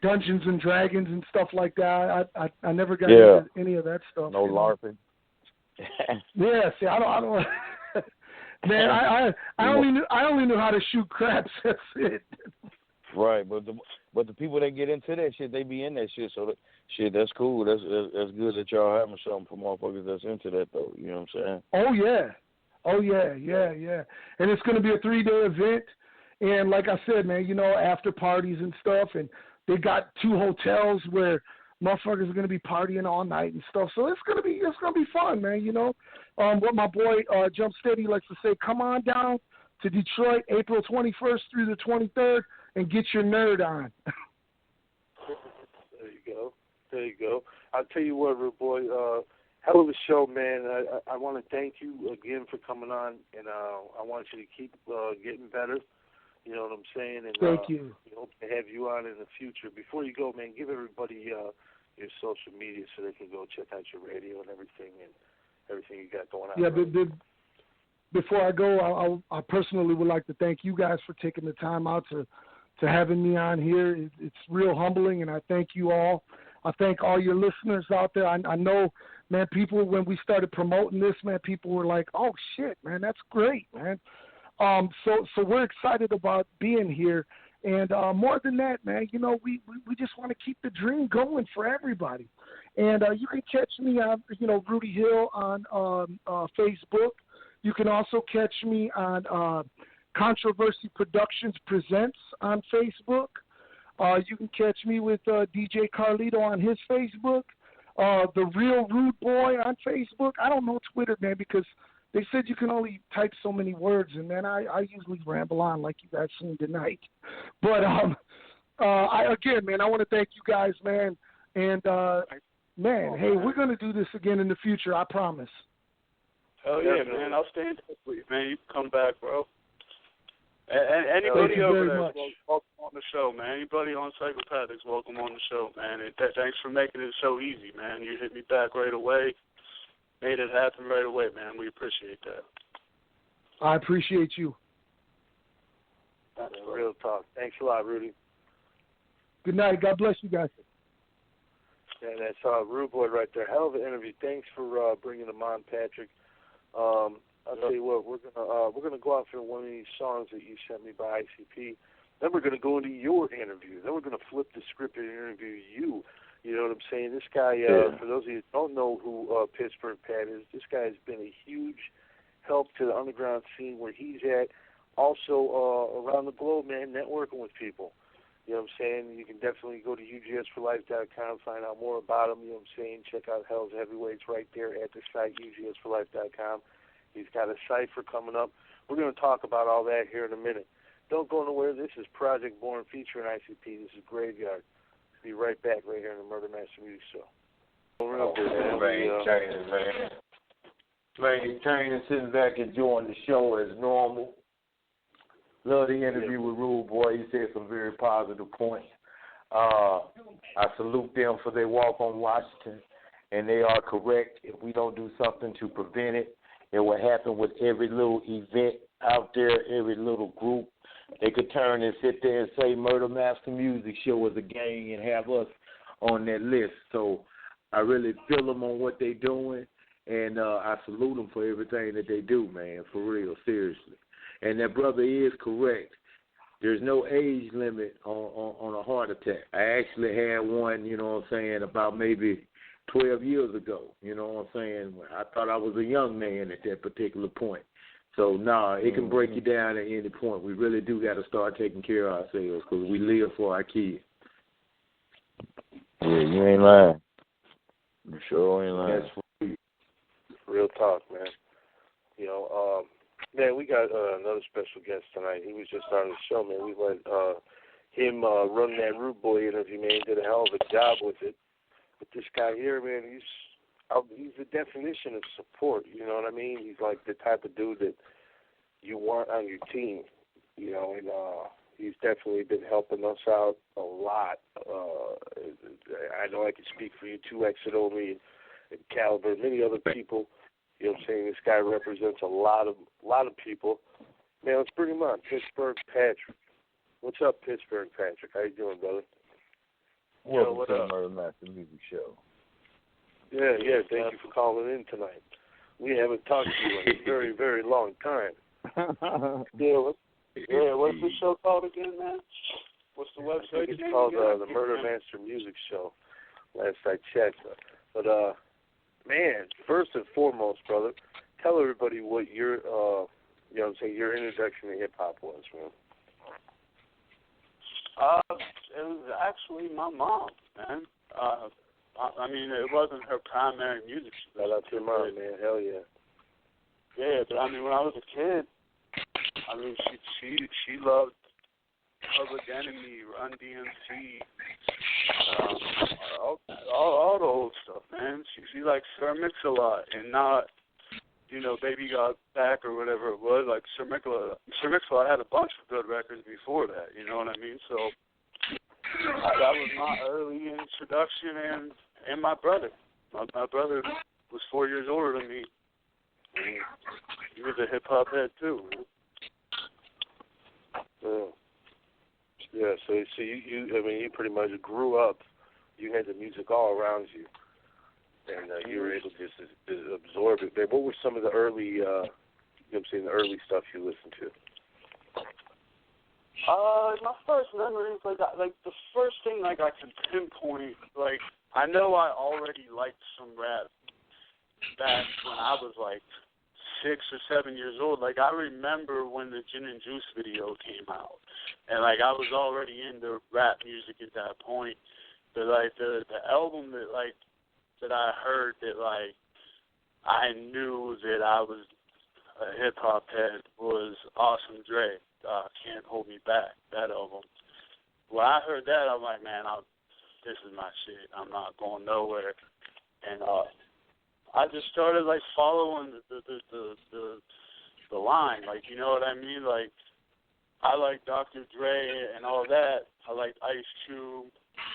Dungeons and Dragons and stuff like that. I never got into any of that stuff. No LARPing. Yeah, see, I don't. Man, I only knew how to shoot craps. That's it. Right, but the people that get into that shit, they be in that shit. So that's cool. That's good that y'all having something for motherfuckers that's into that though. You know what I'm saying? Oh yeah. And it's gonna be a 3-day event. And like I said, man, after parties and stuff, and they got 2 hotels where motherfuckers are gonna be partying all night and stuff. So it's gonna be fun, man. What my boy Jump Steady likes to say, come on down to Detroit, April 21st through the 23rd, and get your nerd on. There you go. I'll tell you what, Rude Boy, hell of a show, man. I want to thank you again for coming on, and I want you to keep getting better. You know what I'm saying? And, thank you. We hope to have you on in the future. Before you go, man, give everybody your social media so they can go check out your radio and everything you got going on. Yeah, but before I go, I personally would like to thank you guys for taking the time out to having me on here. It's real humbling, and I thank you all. I thank all your listeners out there. I know, man, people, when we started promoting this, man, people were like, oh, shit, man, that's great, man. So we're excited about being here. And more than that, man, we just want to keep the dream going for everybody. And you can catch me on, Rudy Hill on Facebook. You can also catch me on Controversy Productions Presents on Facebook. You can catch me with DJ Carlito on his Facebook. The Real Rude Boy on Facebook. I don't know Twitter, man, because they said you can only type so many words, and then I usually ramble on like you guys seen tonight. But again, man, I want to thank you guys, man. And man, hey, we're gonna do this again in the future. I promise. Hell yeah, man! I'll stay in touch with you, man. You can come back, bro. And anybody over there is welcome on the show, man. Anybody on Psychopathics, welcome on the show, man. And thanks for making it so easy, man. You hit me back right away. Made it happen right away, man. We appreciate that. I appreciate you. That's real talk. Thanks a lot, Rudy. Good night. God bless you guys. Yeah, that's Rude Boy right there. Hell of an interview. Thanks for bringing him on, Patrick. I'll tell you what, we're gonna go out for one of these songs that you sent me by ICP. Then we're gonna go into your interview. Then we're gonna flip the script and interview you. You know what I'm saying? This guy, for those of you who don't know who Pittsburgh Pat is, this guy has been a huge help to the underground scene where he's at. Also around the globe, man, networking with people. You know what I'm saying? You can definitely go to UGSforlife.com, find out more about him. You know what I'm saying? Check out Hell's Heavyweights right there at the site, UGSforlife.com. He's got a cypher coming up. We're going to talk about all that here in a minute. Don't go nowhere. This is Project Born featuring ICP. This is Graveyard. Be right back right here in the Murder Master Music Show. Man, Turner sitting back enjoying the show as normal. Love the interview with Rude Boy. He said some very positive points. I salute them for their walk on Washington, and they are correct. If we don't do something to prevent it, it will happen with every little event out there, every little group. They could turn and sit there and say Murder Master Music Show is a gang and have us on that list. So I really feel them on what they're doing, and I salute them for everything that they do, man, for real, seriously. And that brother is correct. There's no age limit on a heart attack. I actually had one, you know what I'm saying, about maybe 12 years ago. You know what I'm saying? I thought I was a young man at that particular point. So, it can break you down at any point. We really do got to start taking care of ourselves because we live for our kids. Yeah, you ain't lying. You sure ain't lying. That's real talk, man. You know, man, we got another special guest tonight. He was just on the show, man. We let him run that Rude Boy interview, man. He did a hell of a job with it. But this guy here, man, he's the definition of support. You know what I mean? He's like the type of dude that you want on your team. You know, and he's definitely been helping us out a lot. I know I can speak for you too, Exodomi and Caliber, many other people. You know what I'm saying? This guy represents a lot of people. Man, let's bring him on. Pittsburgh Patrick. What's up, Pittsburgh Patrick? How you doing, brother? Welcome to the Murder Master Music Show. Yeah. Thank you for calling in tonight. We haven't talked to you in a very, very long time. What's the show called again, man? What's the website? It's called the Murder Master Music Show. Last I checked, but man, first and foremost, brother, tell everybody what your you know what I'm saying, your introduction to hip hop was, man. It was actually my mom, man. I mean, it wasn't her primary music. Shout out to your mom, man. Hell yeah. Yeah, but I mean, when I was a kid, I mean, she loved Public Enemy, Run DMC, all the old stuff, man. She liked Sir Mix-a-Lot and not, you know, Baby Got Back or whatever it was. Like Sir Mix-a-Lot had a bunch of good records before that, you know what I mean? So that was my early introduction, and my brother. My brother was 4 years older than me. And he was a hip-hop head, too, man. Yeah, so you I mean, you pretty much grew up, you had the music all around you, and you were able to just absorb it. What were some of the early, you know what I'm saying, the early stuff you listened to? My first memories, like the first thing, like, I can pinpoint, like, I know I already liked some rap back when I was, like, 6 or 7 years old. Like, I remember when the Gin and Juice video came out, and like I was already into rap music at that point. But like the album that I heard that like I knew that I was a hip hop head was Awesome Dre. Can't Hold Me Back, that album. When I heard that, I'm like, man, this is my shit. I'm not going nowhere. And I just started like following the line, like, you know what I mean? Like, I liked Dr. Dre and all that. I liked Ice Cube.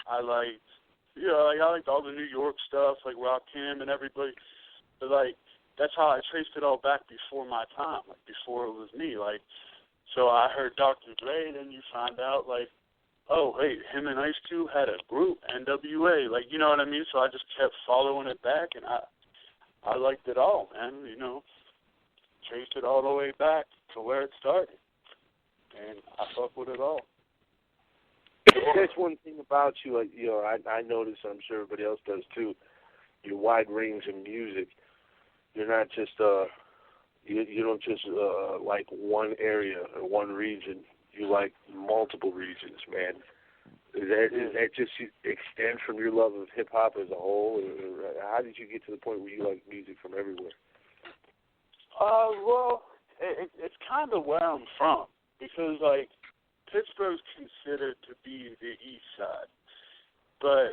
I liked all the New York stuff, like Rakim and everybody. But like, that's how I traced it all back before my time, like before it was me. Like, so I heard Dr. Dre, then you find out like, oh wait, him and Ice Cube had a group, NWA. Like, you know what I mean? So I just kept following it back, and I liked it all, man. You know, traced it all the way back to where it started. And I fuck with it all. That's one thing about you, like, you know, I notice, I'm sure everybody else does too, your wide range of music. You're not just, you don't just like one area or one region. You like multiple regions, man. Is that just extend from your love of hip-hop as a whole? Or how did you get to the point where you like music from everywhere? Well, it's kind of where I'm from. Because, like, Pittsburgh's considered to be the east side. But,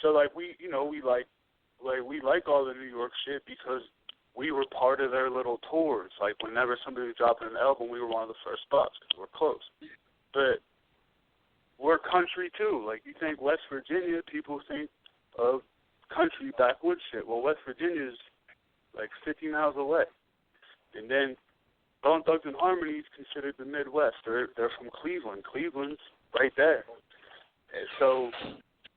so, like, we like all the New York shit because we were part of their little tours. Like, whenever somebody was dropping an album, we were one of the first spots because we're close. But we're country, too. Like, you think West Virginia, people think of country backwoods shit. Well, West Virginia is, like, 50 miles away. And then Bone Thugs and Harmony is considered the Midwest. They're from Cleveland. Cleveland's right there. And so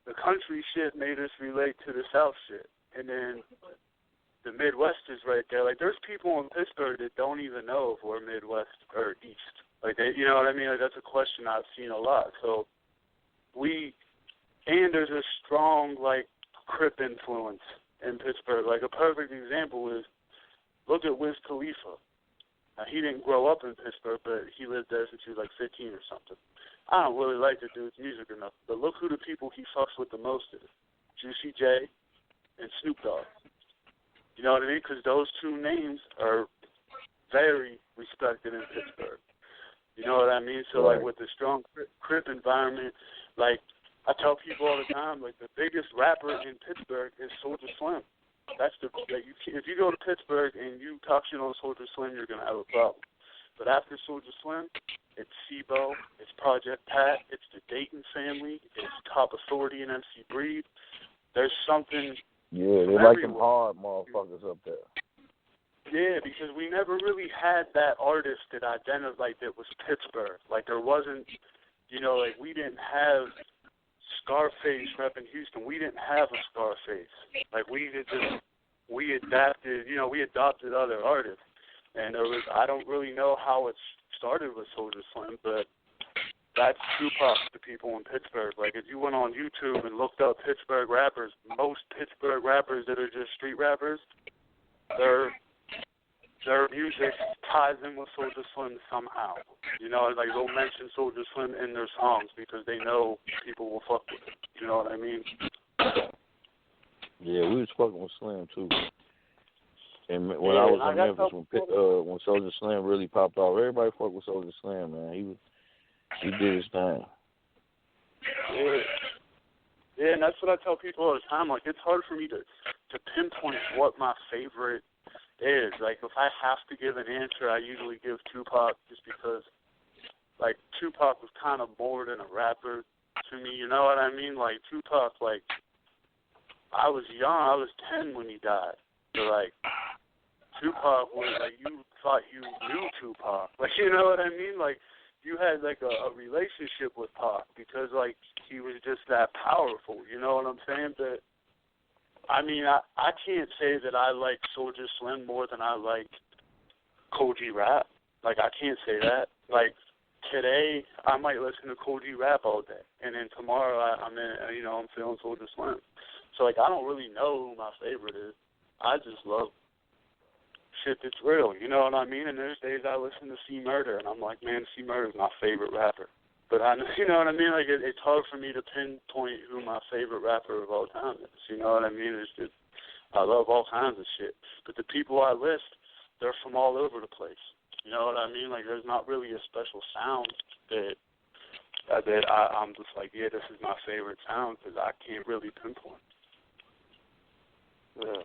the country shit made us relate to the South shit. And then the Midwest is right there. Like, there's people in Pittsburgh that don't even know if we're Midwest or East. Like, they, you know what I mean? Like, that's a question I've seen a lot. So and there's a strong, like, Crip influence in Pittsburgh. Like, a perfect example is, look at Wiz Khalifa. Now, he didn't grow up in Pittsburgh, but he lived there since he was like 15 or something. I don't really like the dude's music enough, but look who the people he fucks with the most is. Juicy J and Snoop Dogg. You know what I mean? Because those two names are very respected in Pittsburgh. You know what I mean? So, like, with the strong Crip environment, like, I tell people all the time, like, the biggest rapper in Pittsburgh is Soulja Slim. That's if you go to Pittsburgh and you talk shit on Soulja Slim, you're gonna have a problem. But after Soulja Slim, it's SIBO, it's Project Pat, it's the Dayton family, it's Top Authority and MC Breed. There's something. Yeah, they like them hard motherfuckers up there. Yeah, because we never really had that artist that identified that was Pittsburgh. Like, there wasn't, you know, like, we didn't have Scarface repping Houston. We didn't have a Scarface. Like, we adopted other artists. And I don't really know how it started with Soulja Slim, but that's Tupac to people in Pittsburgh. Like, if you went on YouTube and looked up Pittsburgh rappers, most Pittsburgh rappers that are just street rappers, their music ties in with Soulja Slim somehow. You know, like, they'll mention Soulja Slim in their songs because they know people will fuck with it. You know what I mean? Yeah, we was fucking with Slim too. And when I was in Memphis, when Soulja Slim really popped off, everybody fucked with Soulja Slim, man. He did his thing. Yeah, and that's what I tell people all the time. Like, it's hard for me to pinpoint what my favorite is. Like, if I have to give an answer, I usually give Tupac, just because, like, Tupac was kind of more than a rapper to me. You know what I mean? Like, Tupac, like, I was young. I was 10 when he died. So, like, Tupac was, like, you thought you knew Tupac. Like, you know what I mean? Like, you had, like, a relationship with Pac because, like, he was just that powerful. You know what I'm saying? But, I mean, I can't say that I like Soulja Slim more than I like Koji Rap. Like, I can't say that. Like, today, I might listen to Koji Rap all day. And then tomorrow, I'm feeling Soulja Slim. So, like, I don't really know who my favorite is. I just love shit that's real, you know what I mean? And there's days I listen to C Murder, and I'm like, man, C Murder's my favorite rapper. But you know what I mean? Like, it's hard for me to pinpoint who my favorite rapper of all time is. You know what I mean? It's just, I love all kinds of shit. But the people I list, they're from all over the place. You know what I mean? Like, there's not really a special sound that I'm just like, yeah, this is my favorite sound, because I can't really pinpoint. Yeah.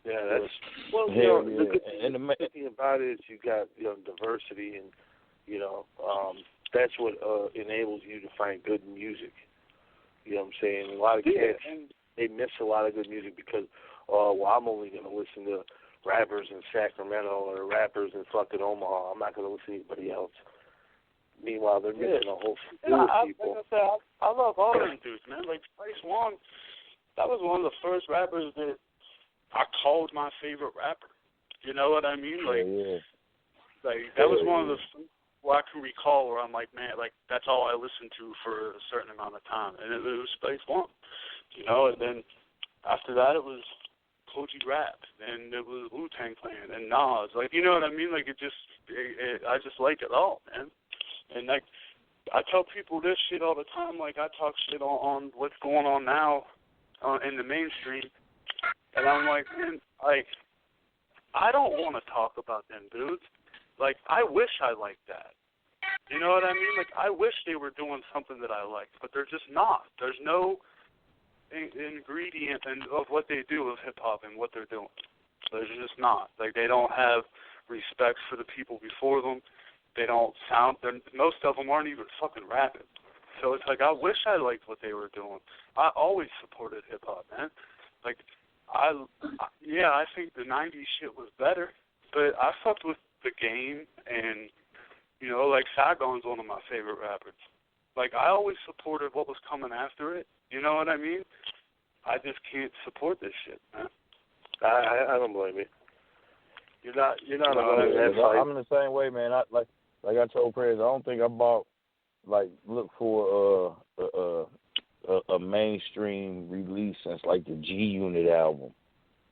Yeah, that's the good thing about it is you got diversity, and that's what enables you to find good music. You know what I'm saying? A lot of cats they miss a lot of good music because I'm only going to listen to rappers in Sacramento or rappers in fucking Omaha. I'm not going to listen to anybody else. Meanwhile, they're missing a whole slew of people. I love all them dudes, man. Like Spice One, that was one of the first rappers that I called my favorite rapper. You know what I mean? Like, like that was one of the I can recall where I'm like, man, like that's all I listened to for a certain amount of time, and it was Spice One. You know, and then after that it was Koji Rap, and it was Wu-Tang Clan and Nas. Like, you know what I mean? Like I just like it all, man. And like I tell people this shit all the time. Like I talk shit on what's going on now in the mainstream. And I'm like, man, like, I don't want to talk about them dudes. Like, I wish I liked that. You know what I mean? Like, I wish they were doing something that I liked, but they're just not. There's no ingredient of what they do with hip-hop and what they're doing. There's just not. Like, they don't have respect for the people before them. They don't sound, most of them aren't even fucking rapping. So it's like, I wish I liked what they were doing. I always supported hip-hop, man. Like, I think the 90s shit was better, but I fucked with The Game, and, like, Saigon's one of my favorite rappers. Like, I always supported what was coming after it, you know what I mean? I just can't support this shit, man. I don't blame you. You're not alone in that fight. I'm in the same way, man. Like I told Prez, I don't think I look for a mainstream release since like the G Unit album.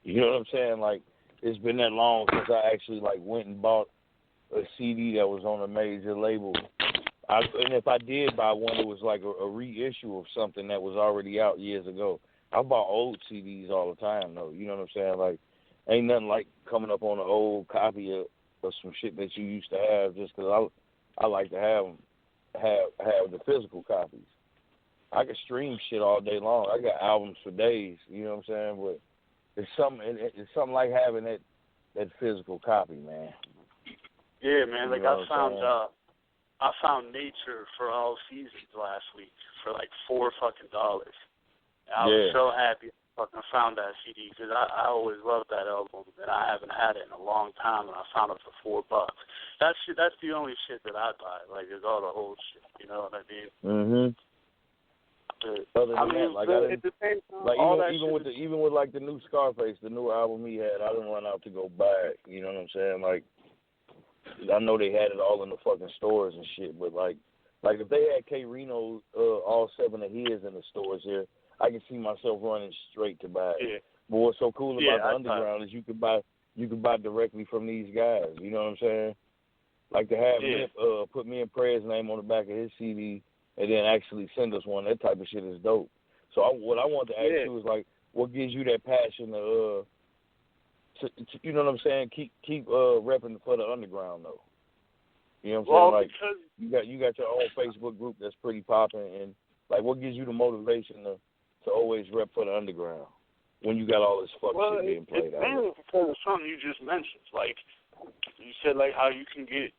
You know what I'm saying? Like, it's been that long since I actually like went and bought a CD that was on a major label. And if I did buy one, it was like a reissue of something that was already out years ago. I bought old CDs all the time, though. You know what I'm saying? Like, ain't nothing like coming up on an old copy of some shit that you used to have, just because I like to have the physical copies. I can stream shit all day long. I got albums for days. You know what I'm saying? But it's something like having that physical copy, man. Yeah, man. Like, you know I found Nature for All Seasons last week for like $4 fucking. I was so happy I fucking found that CD because I always loved that album and I haven't had it in a long time, and I found it for $4. That's the only shit that I buy. Like, is all the old shit. You know what I mean? Mhm. Other than that, like it depends on like all even with like the new Scarface, the new album he had, I didn't run out to go buy it. You know what I'm saying? Like, I know they had it all in the fucking stores and shit, but like if they had K Reno all 7 of his in the stores here, I can see myself running straight to buy it. Yeah. But what's so cool about the underground is you could buy directly from these guys. You know what I'm saying? Like to have Nip, put me and Prayer's name on the back of his CD and then actually send us one. That type of shit is dope. So what I want to ask you is like, what gives you that passion to you know what I'm saying? Keep repping for the underground though. You know what I'm saying? Like you got your own Facebook group that's pretty popping, and like what gives you the motivation to always rep for the underground when you got all this shit being played out? It's mainly because of something you just mentioned. Like you said, like how you can get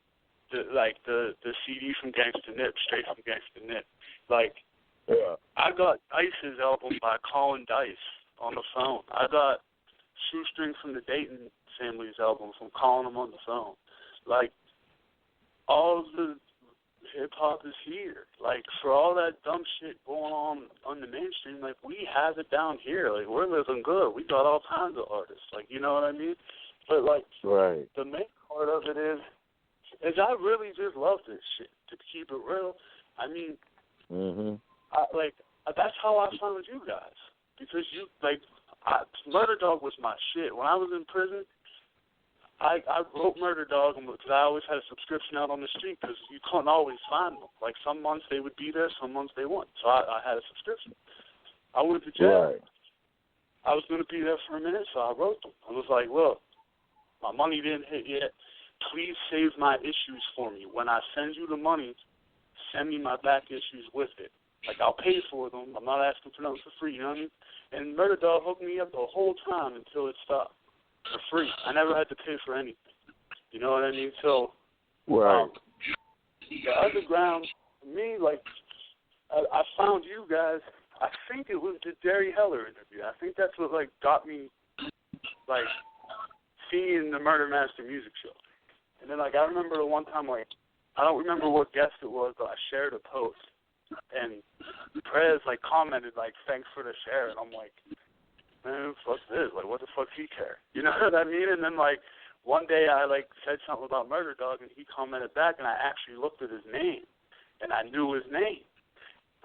the CD from Gangsta Nip straight from Gangsta Nip. Like I got Dice's album by Colin Dice on the phone. I got Shoestring from the Dayton Family's album from calling them on the phone. Like, all of the hip-hop is here. Like, for all that dumb shit going on the mainstream, like, we have it down here. Like, we're living good. We got all kinds of artists. Like, you know what I mean? But, like, the main part of it is I really just love this shit, to keep it real. I mean, that's how I found you guys. Because you, like, Murder Dog was my shit. When I was in prison, I wrote Murder Dog because I always had a subscription out on the street because you couldn't always find them. Like, some months they would be there, some months they wouldn't. So I had a subscription. I went to jail. I was going to be there for a minute, so I wrote them. I was like, look, my money didn't hit yet. Please save my issues for me. When I send you the money, send me my back issues with it. Like, I'll pay for them. I'm not asking for nothing for free, you know what I mean? And Murder Dog hooked me up the whole time until it stopped for free. I never had to pay for anything. You know what I mean? So, the underground, for me, like, I found you guys, I think it was the Derry Heller interview. I think that's what, like, got me, like, seeing the Murder Master music show. And then, like, I remember the one time, like, I don't remember what guest it was, but I shared a post. And Prez, like, commented, like, thanks for the share. And I'm like, man, fuck this. Like, what the fuck he care? You know what I mean? And then, like, one day I, like, said something about Murder Dog, and he commented back, and I actually looked at his name, and I knew his name.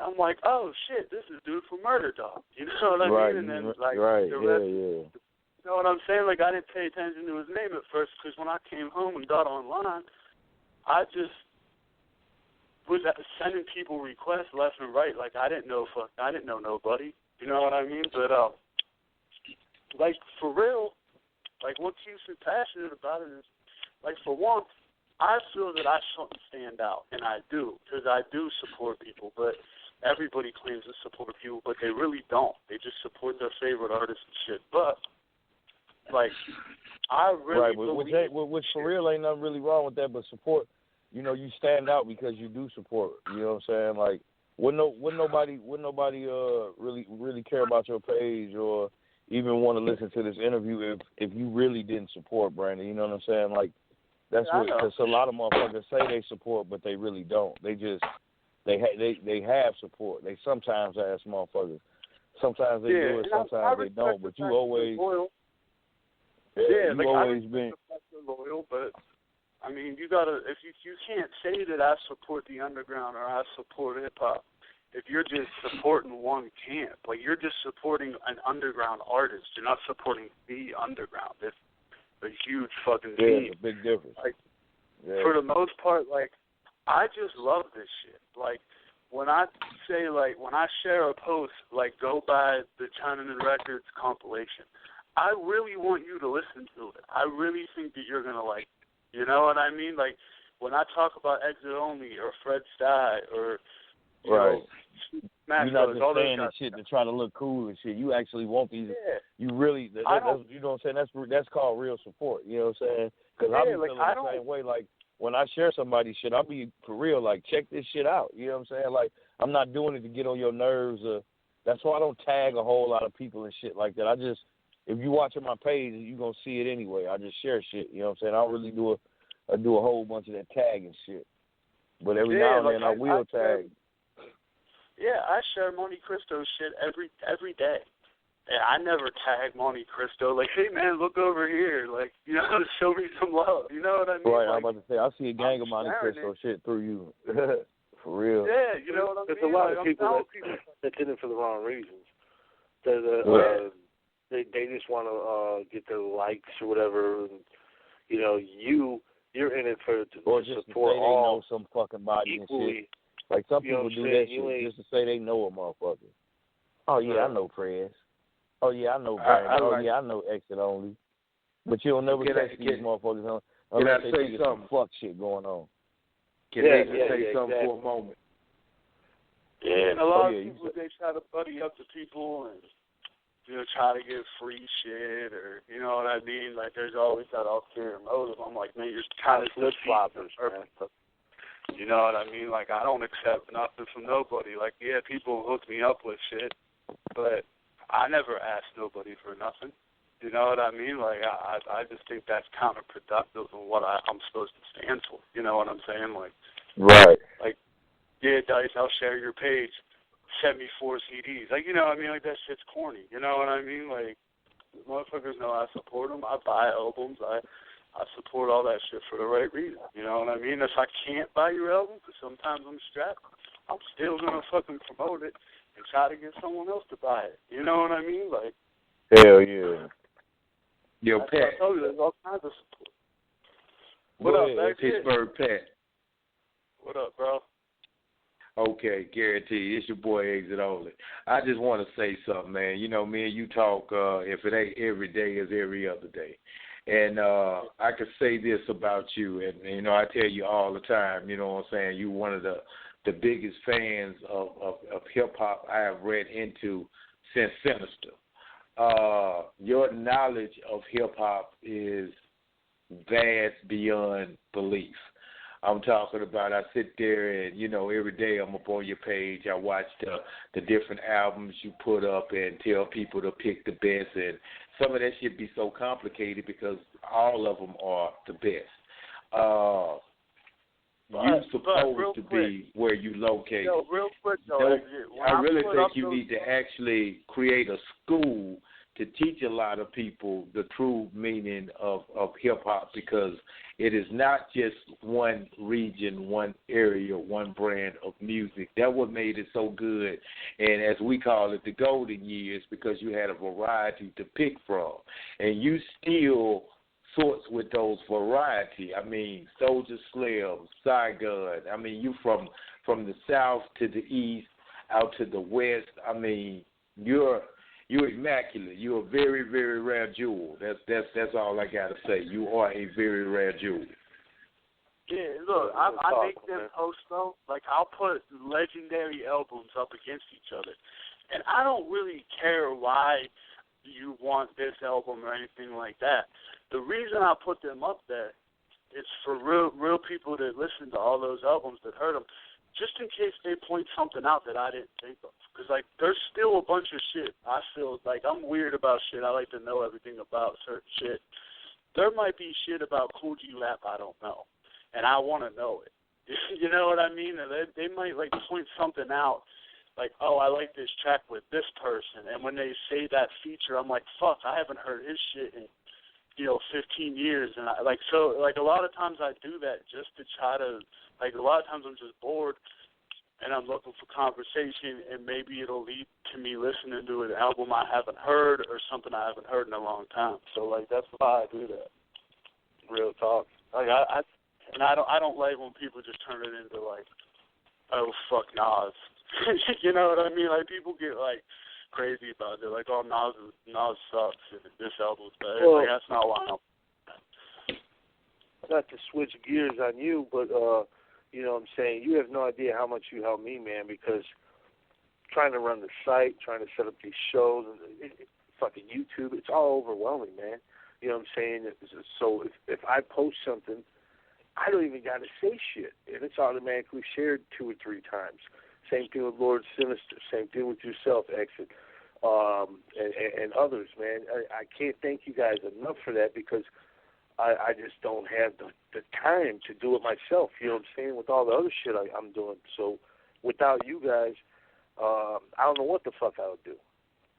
I'm like, oh, shit, this is dude from Murder Dog. You know what I mean? And then, like, the rest, you know what I'm saying? Like, I didn't pay attention to his name at first, because when I came home and got online, I just was sending people requests left and right. Like, I didn't know nobody. You know what I mean? But, like, for real, like, what keeps me passionate about it is, like, for one, I feel that I shouldn't stand out, and I do, because I do support people, but everybody claims to support people, but they really don't. They just support their favorite artists and shit. But, like, I really believe... Which for real ain't nothing really wrong with that, but support, you know, you stand out because you do support. You know what I'm saying? Like, wouldn't nobody really care about your page or even want to listen to this interview if you really didn't support Brandon. You know what I'm saying? Like, that's what, because a lot of motherfuckers say they support, but they really don't. They just they have support. They sometimes ask motherfuckers. Sometimes they do it, sometimes they don't. But you always, loyal. you always been loyal. But I mean, you gotta. If you can't say that I support the underground or I support hip hop, if you're just supporting one camp, like you're just supporting an underground artist, you're not supporting the underground. It's a huge fucking team. It's a big difference. Like, for the most part, like, I just love this shit. Like, when I say, like, when I share a post, like, go buy the Chinaman Records compilation, I really want you to listen to it. I really think that you're gonna like it. You know what I mean? Like, when I talk about Exit Only or Fred Stye or you know, you're not just saying this shit to try to look cool and shit. You actually want these. Yeah. You really, that's, you know what I'm saying? That's called real support. You know what I'm saying? Because I be feeling the same way. Like, when I share somebody's shit, I'll be for real, like, check this shit out. You know what I'm saying? Like, I'm not doing it to get on your nerves. That's why I don't tag a whole lot of people and shit like that. I just, if you watching my page, you're going to see it anyway. I just share shit. You know what I'm saying? I don't really do a whole bunch of that tagging shit. But every now and then I will tag. Yeah, I share Monte Cristo shit every day. And I never tag Monte Cristo like, hey man, look over here, like, you know, show me some love. You know what I mean? Right, like, I'm about to say I see a gang of Monte Cristo shit through you. For real. Yeah, you know what I mean? There's a lot of people that's in it for the wrong reasons. They just want to get the likes or whatever. And, you know, you're in it for or to just support to say all they know some fucking body equally. And shit. Like some people do that shit just to say they know a motherfucker. Oh yeah, I know Prez. Oh yeah, I know Brandon. I know Exit Only. But you'll never catch these motherfuckers unless they think some fuck shit going on. Can I say something for a moment? Yeah, and a lot of people, they try to buddy up to people and, you know, try to get free shit or, you know what I mean? Like, there's always that ulterior motive. I'm like, man, you're kind of flip-floppers, man. You know what I mean? Like, I don't accept nothing from nobody. Like, yeah, people hook me up with shit, but I never ask nobody for nothing. You know what I mean? Like, I just think that's counterproductive of what I'm supposed to stand for. You know what I'm saying? Like, right. Like, yeah, Dice, I'll share your page. Send me 4 CDs. Like, you know what I mean? Like, that shit's corny. You know what I mean? Like, motherfuckers know I support them. I buy albums. I support all that shit for the right reason. You know what I mean? If I can't buy your album, because sometimes I'm strapped, I'm still going to fucking promote it and try to get someone else to buy it. You know what I mean? Like, hell yeah. Yo, Pat. I told you, there's all kinds of support. What up, Pittsburgh Pat? What up, bro? Okay, guarantee. It's your boy Exit Only. I just want to say something, man. You know, me and you talk, if it ain't every day, it's every other day. And I could say this about you, and, you know, I tell you all the time, you know what I'm saying, you one of the biggest fans of hip-hop I have read into since Sinister. Your knowledge of hip-hop is vast beyond belief. I'm talking about, I sit there and, you know, every day I'm up on your page. I watch the different albums you put up and tell people to pick the best. And some of that shit be so complicated because all of them are the best. You're supposed to be where you locate. Yo, real quick, though. I really think you need to actually create a school to teach a lot of people the true meaning of hip-hop, because it is not just one region, one area, one brand of music. That what made it so good, and as we call it, the golden years, because you had a variety to pick from. And you still sorts with those variety. I mean, Soulja Slim, Saigon. I mean, you from the south to the east, out to the west. I mean, you're immaculate. You're a very, very rare jewel. That's all I gotta say. You are a very rare jewel. Yeah, look, I make them posts though. Like, I'll put legendary albums up against each other, and I don't really care why you want this album or anything like that. The reason I put them up there is for real people that listen to all those albums that heard them, just in case they point something out that I didn't think of. Because, like, there's still a bunch of shit. I feel like I'm weird about shit. I like to know everything about certain shit. There might be shit about Cool G Rap I don't know, and I want to know it. You know what I mean? They might, like, point something out like, oh, I like this track with this person, and when they say that feature, I'm like, fuck, I haven't heard his shit in 15 years, and a lot of times I do that just to try to, like, a lot of times I'm just bored, and I'm looking for conversation, and maybe it'll lead to me listening to an album I haven't heard or something I haven't heard in a long time. So, like, that's why I do that. Real talk. Like, I don't like when people just turn it into, like, oh, fuck Nas. You know what I mean? Like, people get, like, crazy about it. Like, oh, Nas sucks, and this album's bad. Well, like, that's not why I'm... Not to switch gears on you, but, you know what I'm saying, you have no idea how much you helped me, man, because trying to run the site, trying to set up these shows, fucking YouTube, it's all overwhelming, man. You know what I'm saying? So if I post something, I don't even got to say shit, and it's automatically shared 2 or 3 times. Same thing with Lord Sinister. Same thing with yourself, Exit, and others, man. I can't thank you guys enough for that because I just don't have the time to do it myself. You know what I'm saying? With all the other shit I'm doing. So without you guys, I don't know what the fuck I would do.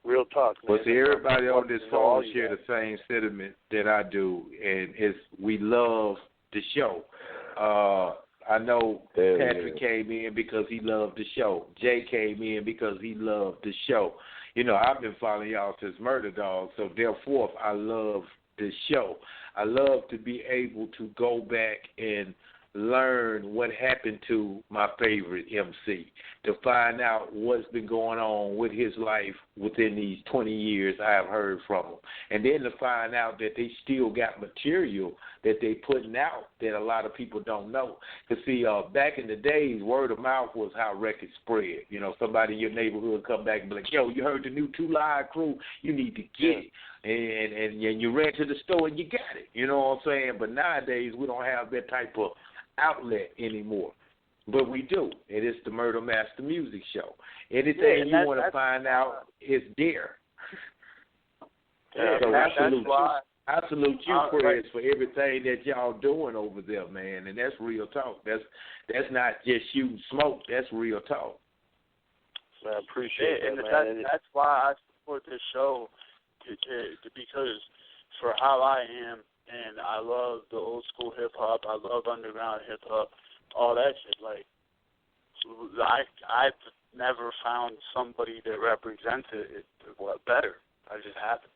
Real talk, man. Well, see, everybody on this phone share the same sentiment that I do, and we love the show. I know Patrick came in because he loved the show. Jay came in because he loved the show. You know, I've been following y'all since Murder Dog, so therefore I love the show. I love to be able to go back and learn what happened to my favorite MC, to find out what's been going on with his life within these 20 years I have heard from him, and then to find out that they still got material that they putting out that a lot of people don't know. Because, see, back in the days, word of mouth was how records spread. You know, somebody in your neighborhood come back and be like, yo, you heard the new 2 Live Crew? You need to get it. And you ran to the store and you got it. You know what I'm saying? But nowadays, we don't have that type of outlet anymore. But we do. It is the Murder Master Music Show. Anything you want to find out is there. So I salute you, Chris, for everything that y'all doing over there, man. And that's real talk. That's not just shooting smoke. That's real talk. I appreciate it, man. That's why I support this show, because for how I am, and I love the old school hip hop. I love underground hip hop, all that shit. Like, I've never found somebody that represents it better. I just haven't.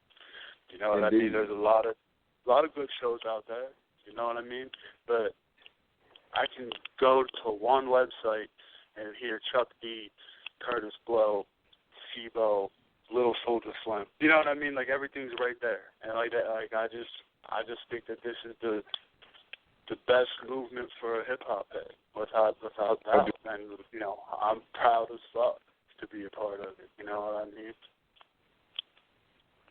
You know what I mean? There's a lot of good shows out there. You know what I mean? But I can go to one website and hear Chuck D, Curtis Blow, Sibo, Little Soldier Slim. You know what I mean? Like, everything's right there. And like that, like I just think that this is the best movement for a hip hop head, without doubt. And you know, I'm proud as fuck to be a part of it. You know what I mean?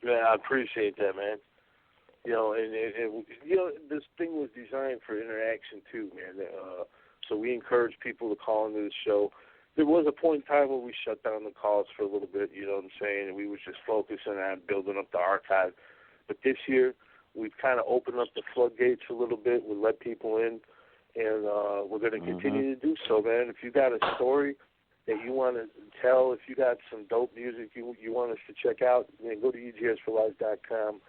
Yeah, I appreciate that, man. You know, and you know, this thing was designed for interaction too, man. So we encourage people to call into the show. There was a point in time where we shut down the calls for a little bit, you know what I'm saying, and we was just focusing on building up the archive. But this year, we've kind of opened up the floodgates a little bit. We let people in, and we're going to continue to do so, man. If you got a story that you want to tell, if you got some dope music you want us to check out, then go to EGSforLife.com.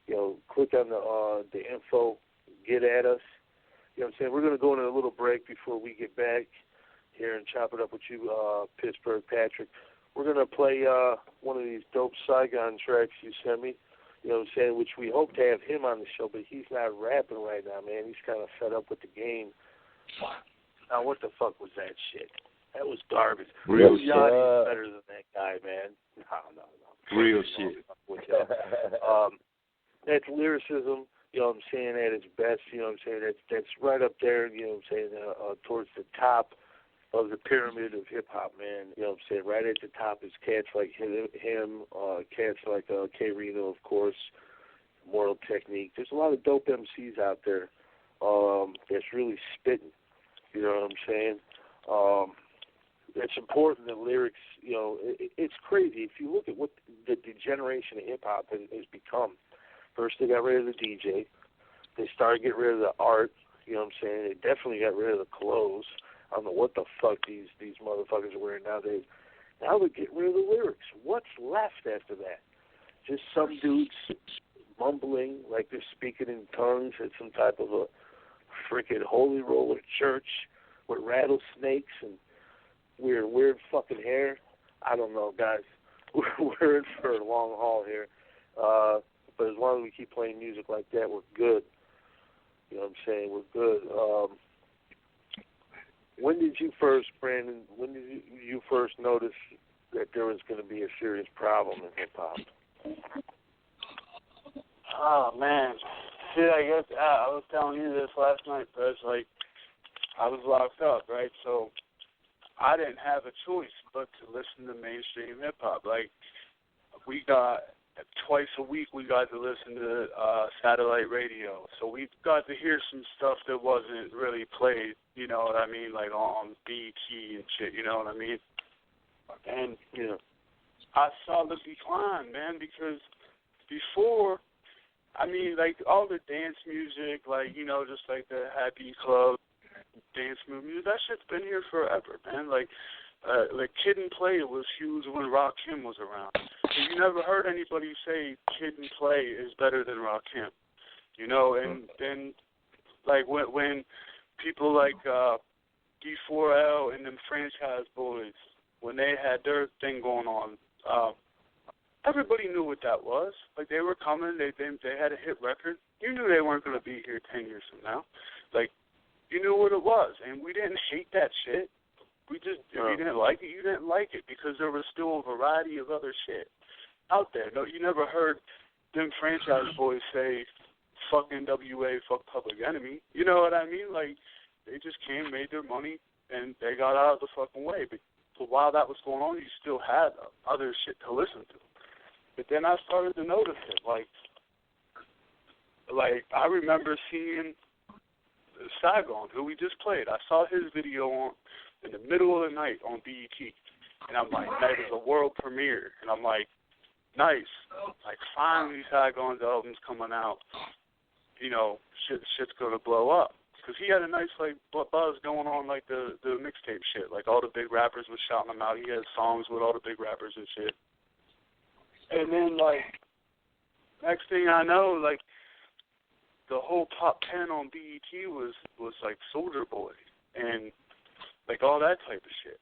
You know, click on the info, get at us. You know what I'm saying? We're going to go in a little break before we get back here and chop it up with you, Pittsburgh Patrick. We're going to play one of these dope Saigon tracks you sent me, you know what I'm saying, which we hope to have him on the show, but he's not rapping right now, man. He's kind of fed up with the game. Now, what the fuck was that shit? That was garbage. Real shit. Yachty's better than that guy, man. No. Real shit. That's lyricism, you know what I'm saying, at its best, you know what I'm saying, that's right up there, you know what I'm saying, towards the top of the pyramid of hip-hop, man. You know what I'm saying, right at the top is cats like him, cats like K. Reno, of course, Mortal Technique. There's a lot of dope MCs out there that's really spitting, you know what I'm saying. It's important that lyrics, you know, it's crazy. If you look at what the generation of hip-hop has become, first they got rid of the DJ. They started getting rid of the art, you know what I'm saying. They definitely got rid of the clothes. I don't know what the fuck these motherfuckers are wearing nowadays. Now they're getting rid of the lyrics. What's left after that? Just some dudes mumbling like they're speaking in tongues at some type of a freaking holy roller church with rattlesnakes and weird fucking hair. I don't know, guys. We're in for a long haul here. But as long as we keep playing music like that, we're good. You know what I'm saying? We're good. When did you first, Brandon, you first notice that there was going to be a serious problem in hip-hop? Oh, man. See, I guess I was telling you this last night, but it's like I was locked up, right? So I didn't have a choice but to listen to mainstream hip-hop. Like, we got twice a week we got to listen to satellite radio. So we got to hear some stuff that wasn't really played, you know what I mean, like on BET and shit, you know what I mean? And I saw the decline, man, because before, I mean, like all the dance music, like, you know, just like the Happy Club dance music, that shit's been here forever, man. Like Kid and Play was huge when Rakim was around. So you never heard anybody say Kid and Play is better than Rakim, you know. And then, like when people like D4L and them Franchise Boys, when they had their thing going on, everybody knew what that was. Like they were coming, they had a hit record. You knew they weren't going to be here 10 years from now. Like you knew what it was, and we didn't hate that shit. We just, if you didn't like it, you didn't like it because there was still a variety of other shit out there. No, you never heard them Franchise Boys say, fuck NWA, fuck Public Enemy. You know what I mean? Like, they just came, made their money, and they got out of the fucking way. But while that was going on, you still had other shit to listen to. But then I started to notice it. Like I remember seeing Saigon, who we just played. I saw his video on in the middle of the night on BET. And I'm like, that is a world premiere. And I'm like, nice. Like, finally Saigon's album's coming out. You know, shit's going to blow up. Because he had a nice, like, buzz going on, like, the mixtape shit. Like, all the big rappers was shouting him out. He had songs with all the big rappers and shit. And then, like, next thing I know, like, the whole top 10 on BET was like, Soulja Boy. And like all that type of shit.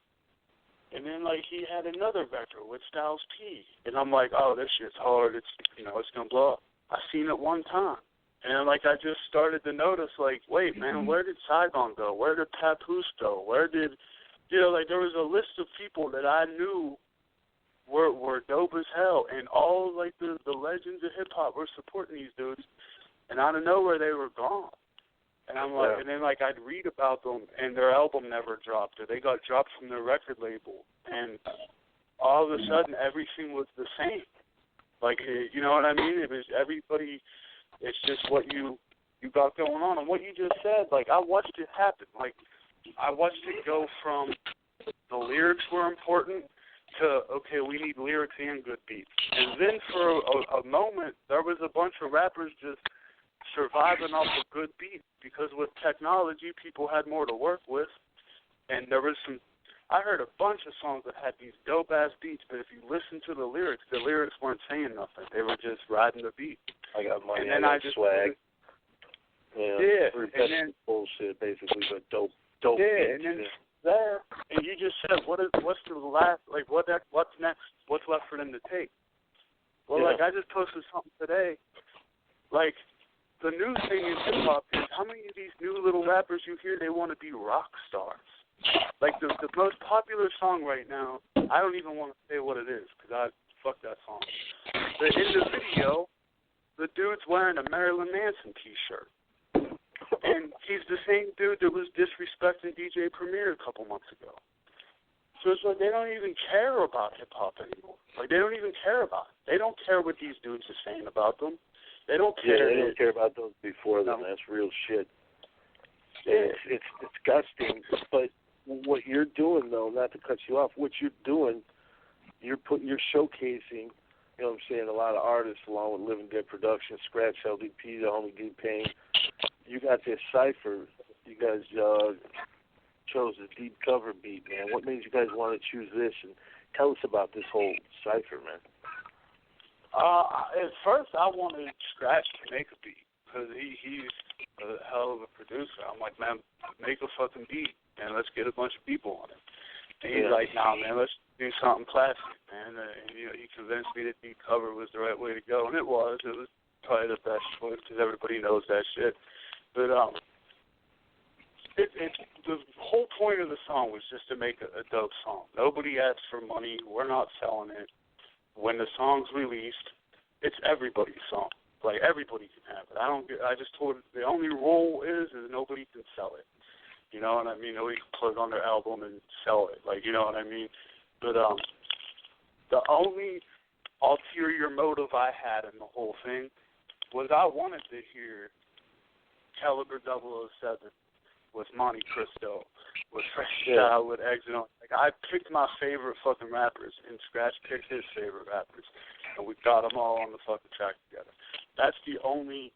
And then like he had another record with Styles P. And I'm like, oh, this shit's hard. It's, you know, it's gonna blow up. I seen it one time. And then like I just started to notice like, wait, man, where did Saigon go? Where did Papoose go? Where did, you know, like there was a list of people that I knew were dope as hell, and all like the legends of hip hop were supporting these dudes, and out of nowhere they were gone. And I'm like, and then like I'd read about them, and their album never dropped, or they got dropped from their record label, and all of a sudden everything was the same. Like, you know what I mean? It was everybody. It's just what you got going on, and what you just said. Like I watched it happen. Like I watched it go from the lyrics were important to okay, we need lyrics and good beats, and then for a moment there was a bunch of rappers just surviving off a good beat, because with technology, people had more to work with, and there was some. I heard a bunch of songs that had these dope ass beats, but if you listen to the lyrics weren't saying nothing. They were just riding the beat. I got money. And then I got swag. Yeah, and then bullshit basically, but dope. Yeah, beats, and then there, and you just said, what's the last? Like what's next? What's left for them to take? Well, like I just posted something today, like. The new thing in hip-hop is how many of these new little rappers you hear, they want to be rock stars. Like, the most popular song right now, I don't even want to say what it is, because fuck that song. But in the video, the dude's wearing a Marilyn Manson T-shirt. And he's the same dude that was disrespecting DJ Premier a couple months ago. So it's like they don't even care about hip-hop anymore. Like, they don't even care about it. They don't care what these dudes are saying about them. They don't care. Yeah, they don't care about those before them. That's real shit. Yeah. It's disgusting. But what you're doing, though, not to cut you off, what you're doing, you're showcasing. You know what I'm saying? A lot of artists, along with Living Dead Productions, Scratch LDP, the homie D Pain. You got this cipher. You guys chose the deep cover beat, man. What made you guys want to choose this? And Tell us about this whole cipher, man. At first, I wanted Scratch to make a beat because he's a hell of a producer. I'm like, man, make a fucking beat and let's get a bunch of people on it. And he's like, nah, man, let's do something classic, man. And, you know, he convinced me that beat cover was the right way to go, and it was. It was probably the best choice because everybody knows that shit. But the whole point of the song was just to make a dope song. Nobody asked for money. We're not selling it. When the song's released, it's everybody's song. Like, everybody can have it. I just told the only rule is nobody can sell it. You know what I mean? Nobody can put it on their album and sell it. Like, you know what I mean? But the only ulterior motive I had in the whole thing was I wanted to hear Caliber 007 with Monte Cristo, with Fresh Style, with Exit. Like, I picked my favorite fucking rappers, and Scratch picked his favorite rappers, and we got them all on the fucking track together. That's the only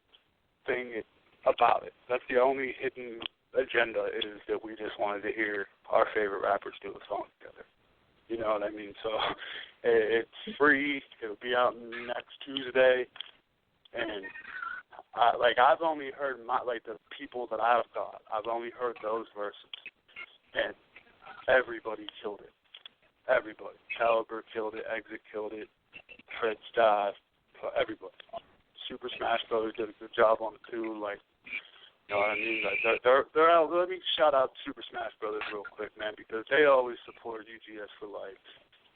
thing about it. That's the only hidden agenda, is that we just wanted to hear our favorite rappers do a song together. You know what I mean? So it's free. It'll be out next Tuesday, and I've only heard the people that I've got. I've only heard those verses, and everybody killed it. Everybody. Caliber killed it. Exit killed it. Fred Stiles. Everybody. Super Smash Brothers did a good job on it too. Like, you know what I mean? Like, they're out. Let me shout out Super Smash Brothers real quick, man, because they always support UGS for life.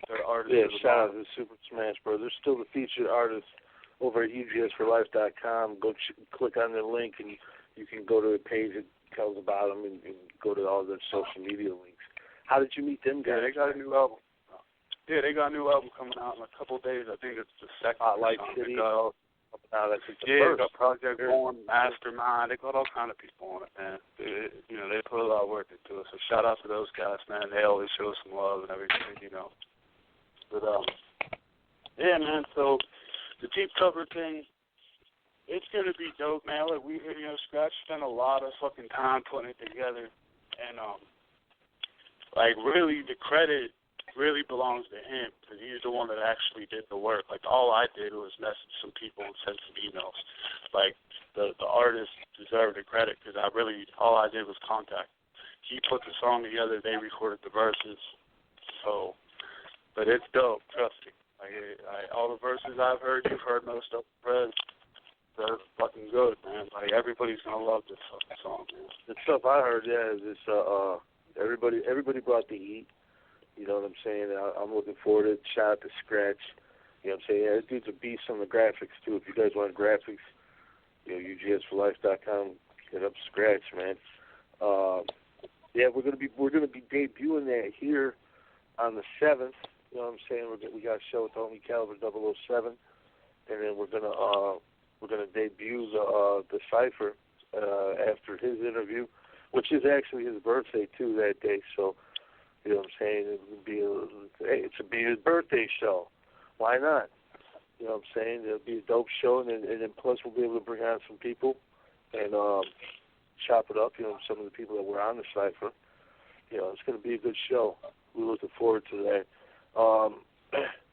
They're artists. Yeah, shout out to Super Smash Brothers. They're still the featured artists over at UGSforlife.com. Go click on their link, and you can go to a page that tells about them and go to all their social media links. How did you meet them guys? Yeah, they got a new album. Yeah, they got a new album coming out in a couple of days. I think it's the second. Spotlight City. That's the first. They got Project Born, Mastermind. They got all kind of people on it, man. They put a lot of work into it. So shout out to those guys, man. They always show some love and everything, you know. But yeah, man. So the deep cover thing, it's gonna be dope, man. Like, Scratch spent a lot of fucking time putting it together, and really the credit really belongs to him, because he's the one that actually did the work. Like, all I did was message some people and send some emails. Like, the artists deserve the credit, because all I did was contact. He put the song together, they recorded the verses. So, but it's dope, trust me. All the verses I've heard, you've heard most of them, Fred. They're fucking good, man. Like, everybody's gonna love this fucking song, man. The stuff I heard, is this. Everybody brought the heat. You know what I'm saying? I'm looking forward to it. Shout out to Scratch. You know what I'm saying? Yeah, this dude's a beast on the graphics too. If you guys want graphics, UGSforlife.com. Hit up Scratch, man. Yeah, we're gonna be debuting that here on the 7th. You know what I'm saying? We got a show with homie Caliber 007, and then we're gonna debut the cipher after his interview, which is actually his birthday too that day. So, you know what I'm saying? It's his birthday show. Why not? You know what I'm saying? It'll be a dope show, and then plus we'll be able to bring on some people and chop it up. You know, some of the people that were on the cipher. You know, it's going to be a good show. We're looking forward to that.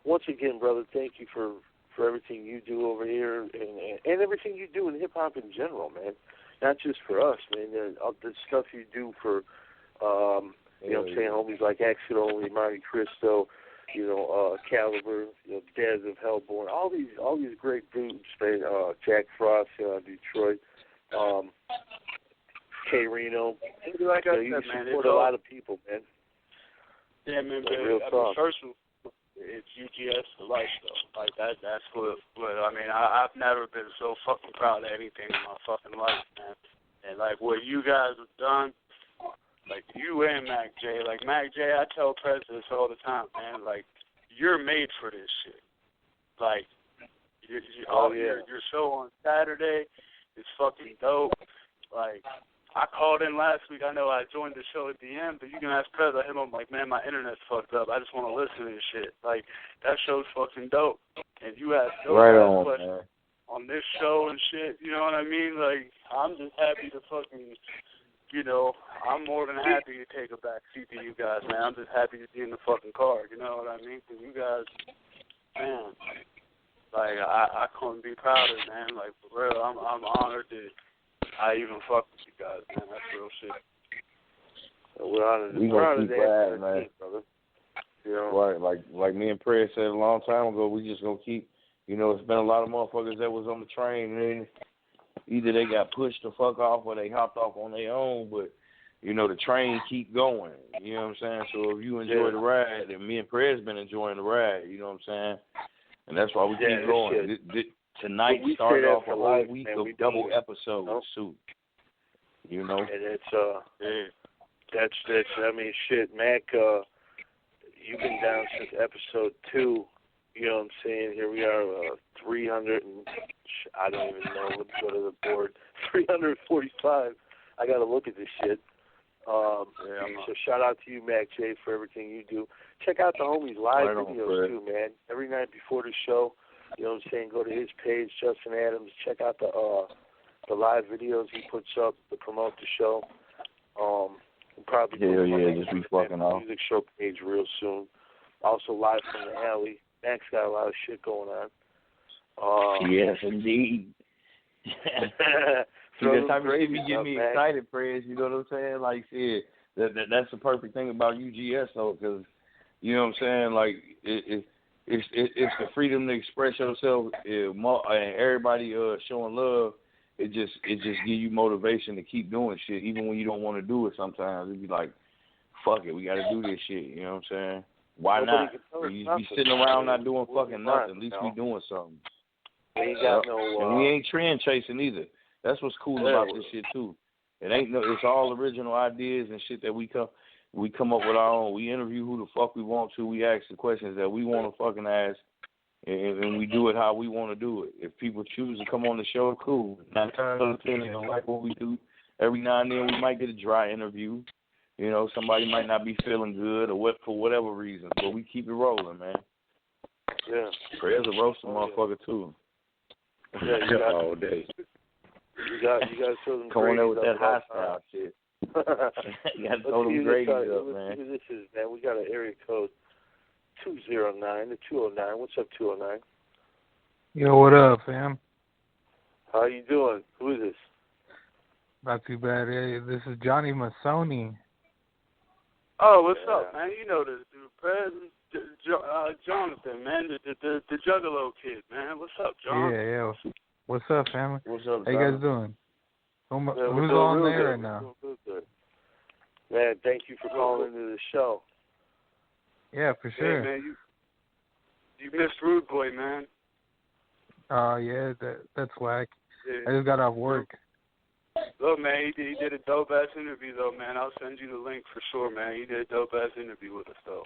Once again, brother, thank you for everything you do over here and everything you do in hip hop in general, man. Not just for us, man. The stuff you do for, you know what I'm saying, homies like Exit Only, Monte Cristo, Caliber, Dads of Hellborn, all these great dudes, man. Jack Frost, Detroit, K Reno. Like I said, you man, support a lot of people, man. Yeah, man. First, it's UGS for life, though. Like that's what I mean. I've never been so fucking proud of anything in my fucking life, man. And like what you guys have done, like you and Mac J. Like Mac J, I tell Prez this all the time, man. Like you're made for this shit. Like your show on Saturday is fucking dope. Like I called in last week. I know I joined the show at the end, but you can ask Prez. I hit him up like, man, my internet's fucked up. I just want to listen to this shit. Like that show's fucking dope. And you ask questions on this show and shit. You know what I mean? Like I'm just happy to fucking you know, I'm more than happy to take a back seat to you guys, man. I'm just happy to be in the fucking car, you know what I mean? Because you guys, man, like, I couldn't be prouder, man. Like, for real, I'm honored that I even fuck with you guys, man. That's real shit. We're honored. We're honored to have man. Brother. You know? Right, like me and Prez said a long time ago, we just gonna keep, you know, it's been a lot of motherfuckers that was on the train, and then either they got pushed the fuck off or they hopped off on their own, but, you know, the train keep going, you know what I'm saying? So if you enjoy the ride, and me and Prez been enjoying the ride, you know what I'm saying? And that's why we keep going. Tonight started off a whole week of double episodes, too. You know? And it's, that's, I mean, shit, Mac, you've been down since episode 2. You know what I'm saying? Here we are, 300 and I don't even know. Let's go to the board. 345. I got to look at this shit. So shout out to you, Mac J, for everything you do. Check out the homies' live videos too, man. Every night before the show, you know what I'm saying? Go to his page, Justin Adams. Check out the live videos he puts up to promote the show. We'll probably just be fucking off. Music show page real soon. Also live from the alley. Mac's got a lot of shit going on. Yes, indeed. That type of shit be getting me excited, Prez. You know what I'm saying? Like, shit, that's the perfect thing about UGS, though, because, you know what I'm saying? Like, it's the freedom to express yourself, and everybody showing love. It just gives you motivation to keep doing shit, even when you don't want to do it. Sometimes it be like, fuck it, we got to do this shit. You know what I'm saying? Why not? You be sitting around not doing fucking nothing. At least we doing something. And we ain't trend chasing either. That's what's cool about this shit too. It's all original ideas and shit that we come up with our own. We interview who the fuck we want to. We ask the questions that we want to fucking ask, and we do it how we want to do it. If people choose to come on the show, cool. 9 times out of 10, they don't like what we do. Every now and then we might get a dry interview. You know, somebody might not be feeling good or for whatever reason, but we keep it rolling, man. Yeah. Prayers a roasting motherfucker too. Yeah, all day. You got to throw them going there with that hot hostile shit. You got to throw them gradies up, man. Let's see who this is, man. We got an area code 209 to 209. What's up, 209? Yo, what up, fam? How you doing? Who is this? Not too bad. Hey, this is Johnny Masoni. Oh, what's up, man? You know this dude, Jonathan, man, the Juggalo kid, man. What's up, John? Yeah. What's up, family? What's up, How you guys doing? Who's on there right now? Good. Man, thank you for calling into the show. Yeah, for sure. Hey, man, you missed Rude Boy, man. Yeah, that's whack. Yeah. I just got off work. Look, man, he did a dope-ass interview, though, man. I'll send you the link for sure, man. He did a dope-ass interview with us, though.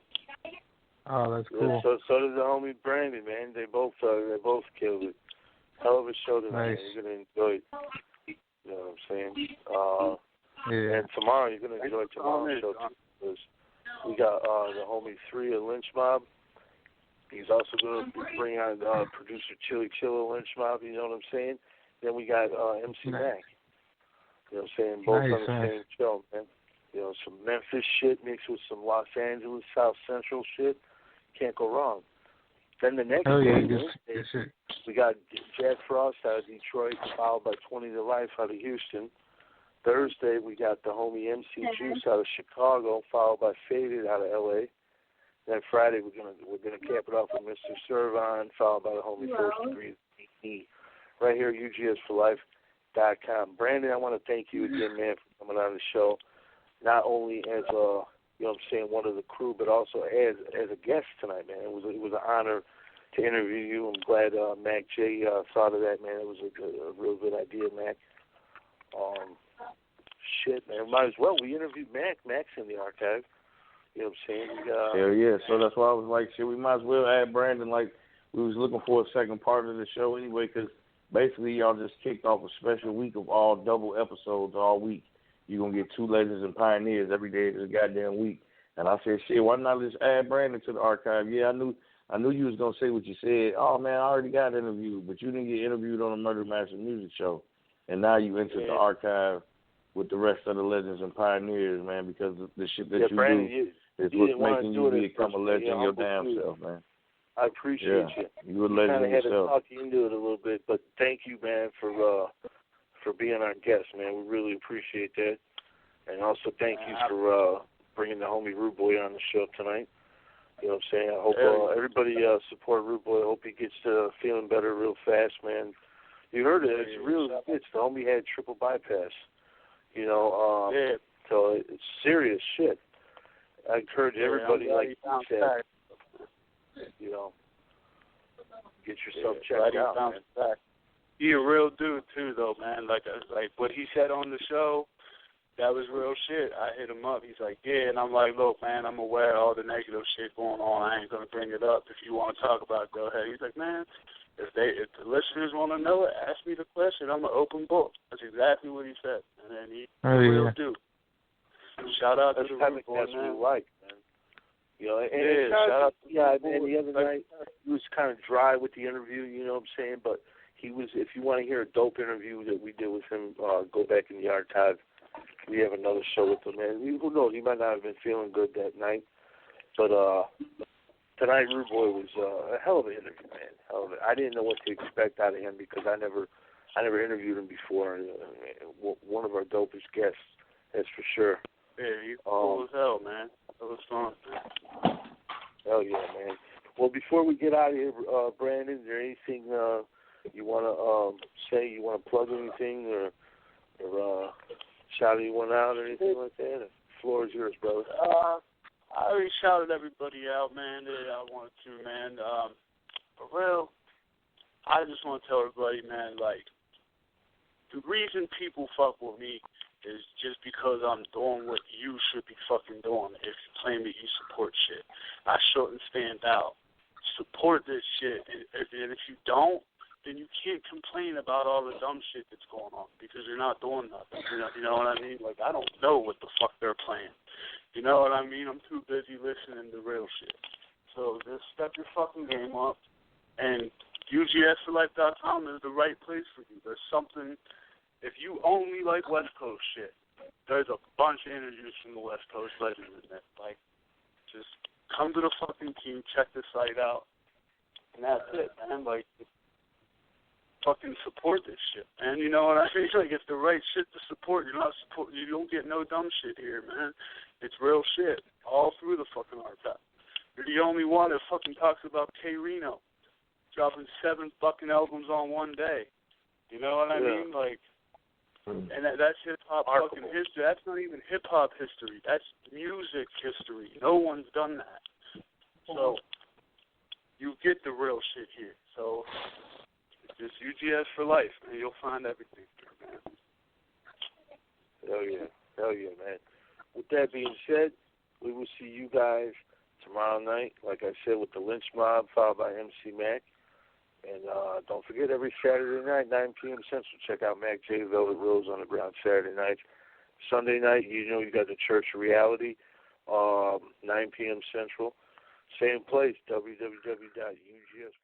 Oh, that's cool. Yeah, so did the homie Brandon, man. They both killed it. Hell of a show tonight. Nice. You're gonna enjoy it. You know what I'm saying? Yeah. And tomorrow you're gonna enjoy tomorrow's show too, because we got the homie 3 of Lynch Mob. He's also gonna bring on producer Chili Chilla Lynch Mob. You know what I'm saying? Then we got MC Mac. You know what I'm saying? Both on the same show, man. You know, some Memphis shit mixed with some Los Angeles, South Central shit. Can't go wrong. Then the next day, we got Jack Frost out of Detroit, followed by 20 to Life out of Houston. Thursday, we got the homie MC Juice out of Chicago, followed by Faded out of LA. Then Friday, we're gonna cap it off with Mr. Servon, followed by the homie First Degree, right here at UGSforlife.com. Brandon, I want to thank you again, man, for coming on the show. Not only as you know what I'm saying, one of the crew, but also as a guest tonight, man. It was an honor to interview you. I'm glad Mac J thought of that, man. It was a real good idea, Mac. Shit, man. Might as well. We interviewed Mac. Mac's in the archive. You know what I'm saying? Hell yeah. So that's why I was like, shit, we might as well add Brandon. Like, we was looking for a second part of the show anyway, because basically y'all just kicked off a special week of all double episodes all week. You're going to get 2 legends and pioneers every day of this goddamn week. And I said, shit, why not just add Brandon to the archive? Yeah, I knew you was going to say what you said. Oh, man, I already got interviewed, but you didn't get interviewed on the Murder Master Music Show. And now you entered the archive with the rest of the legends and pioneers, man, because the shit that you Brandon, do is what's making you become a legend your damn self, man. I appreciate you. You a legend kind of had to yourself. talk you into it a little bit, but thank you, man, for being our guest, man. We really appreciate that. And also thank you for bringing the homie Rude Boy on the show tonight. You know what I'm saying? I hope everybody support Rude Boy. I hope he gets feeling better real fast, man. You heard it. It's really good. The homie had triple bypass. You know, so it's serious shit. I encourage everybody, like you said, you know, get yourself checked out, man. He a real dude too, though, man. Like what he said on the show, that was real shit. I hit him up. He's like, yeah, and I'm like, look, man, I'm aware of all the negative shit going on. I ain't gonna bring it up. If you want to talk about it, go ahead. He's like, man, if the listeners want to know it, ask me the question. I'm an open book. That's exactly what he said. And then he's a real dude. Shout out to the Rude Boy, man. Like, man. You know, and shout out. And the other night he was kind of dry with the interview. You know what I'm saying? But he was. If you want to hear a dope interview that we did with him, go back in the archive. We have another show with him, man. Who knows? He might not have been feeling good that night, but tonight Rude Boy was a hell of an interview, man. Hell of it. I didn't know what to expect out of him because I never interviewed him before. One of our dopest guests, that's for sure. Yeah, he's cool as hell, man. That was fun. Hell yeah, man. Well, before we get out of here, Brandon, is there anything you want to say? You want to plug anything or shout anyone out or anything like that? The floor is yours, brother. I already shouted everybody out, man, that I wanted to, man. For real, I just want to tell everybody, man, like, the reason people fuck with me is just because I'm doing what you should be fucking doing if you claim that you support shit. I shouldn't stand out. Support this shit. And if you don't, then you can't complain about all the dumb shit that's going on because you're not doing nothing. You know what I mean? Like, I don't know what the fuck they're playing. You know what I mean? I'm too busy listening to real shit. So just step your fucking game up, and UGSforlife.com is the right place for you. There's something, if you only like West Coast shit, there's a bunch of interviews from the West Coast legends in there. Like, just come to the fucking team, check the site out, and that's it, man. Like, fucking support this shit, man. You know what I mean? Like, it's the right shit to support. You don't get no dumb shit here, man. It's real shit all through the fucking archive. You're the only one that fucking talks about K Reno dropping 7 fucking albums on one day. You know what I mean? Like, and that's hip hop fucking history. That's not even hip hop history. That's music history. No one's done that. So you get the real shit here. So just UGS for life, and you'll find everything here, man. Hell yeah, man. With that being said, we will see you guys tomorrow night, like I said, with the Lynch Mob, followed by MC Mac. And don't forget, every Saturday night, 9 p.m. Central, check out Mac J, Velvet Rose Underground Saturday night. Sunday night, you know you got the Church of Reality, 9 p.m. Central. Same place, www.ugs.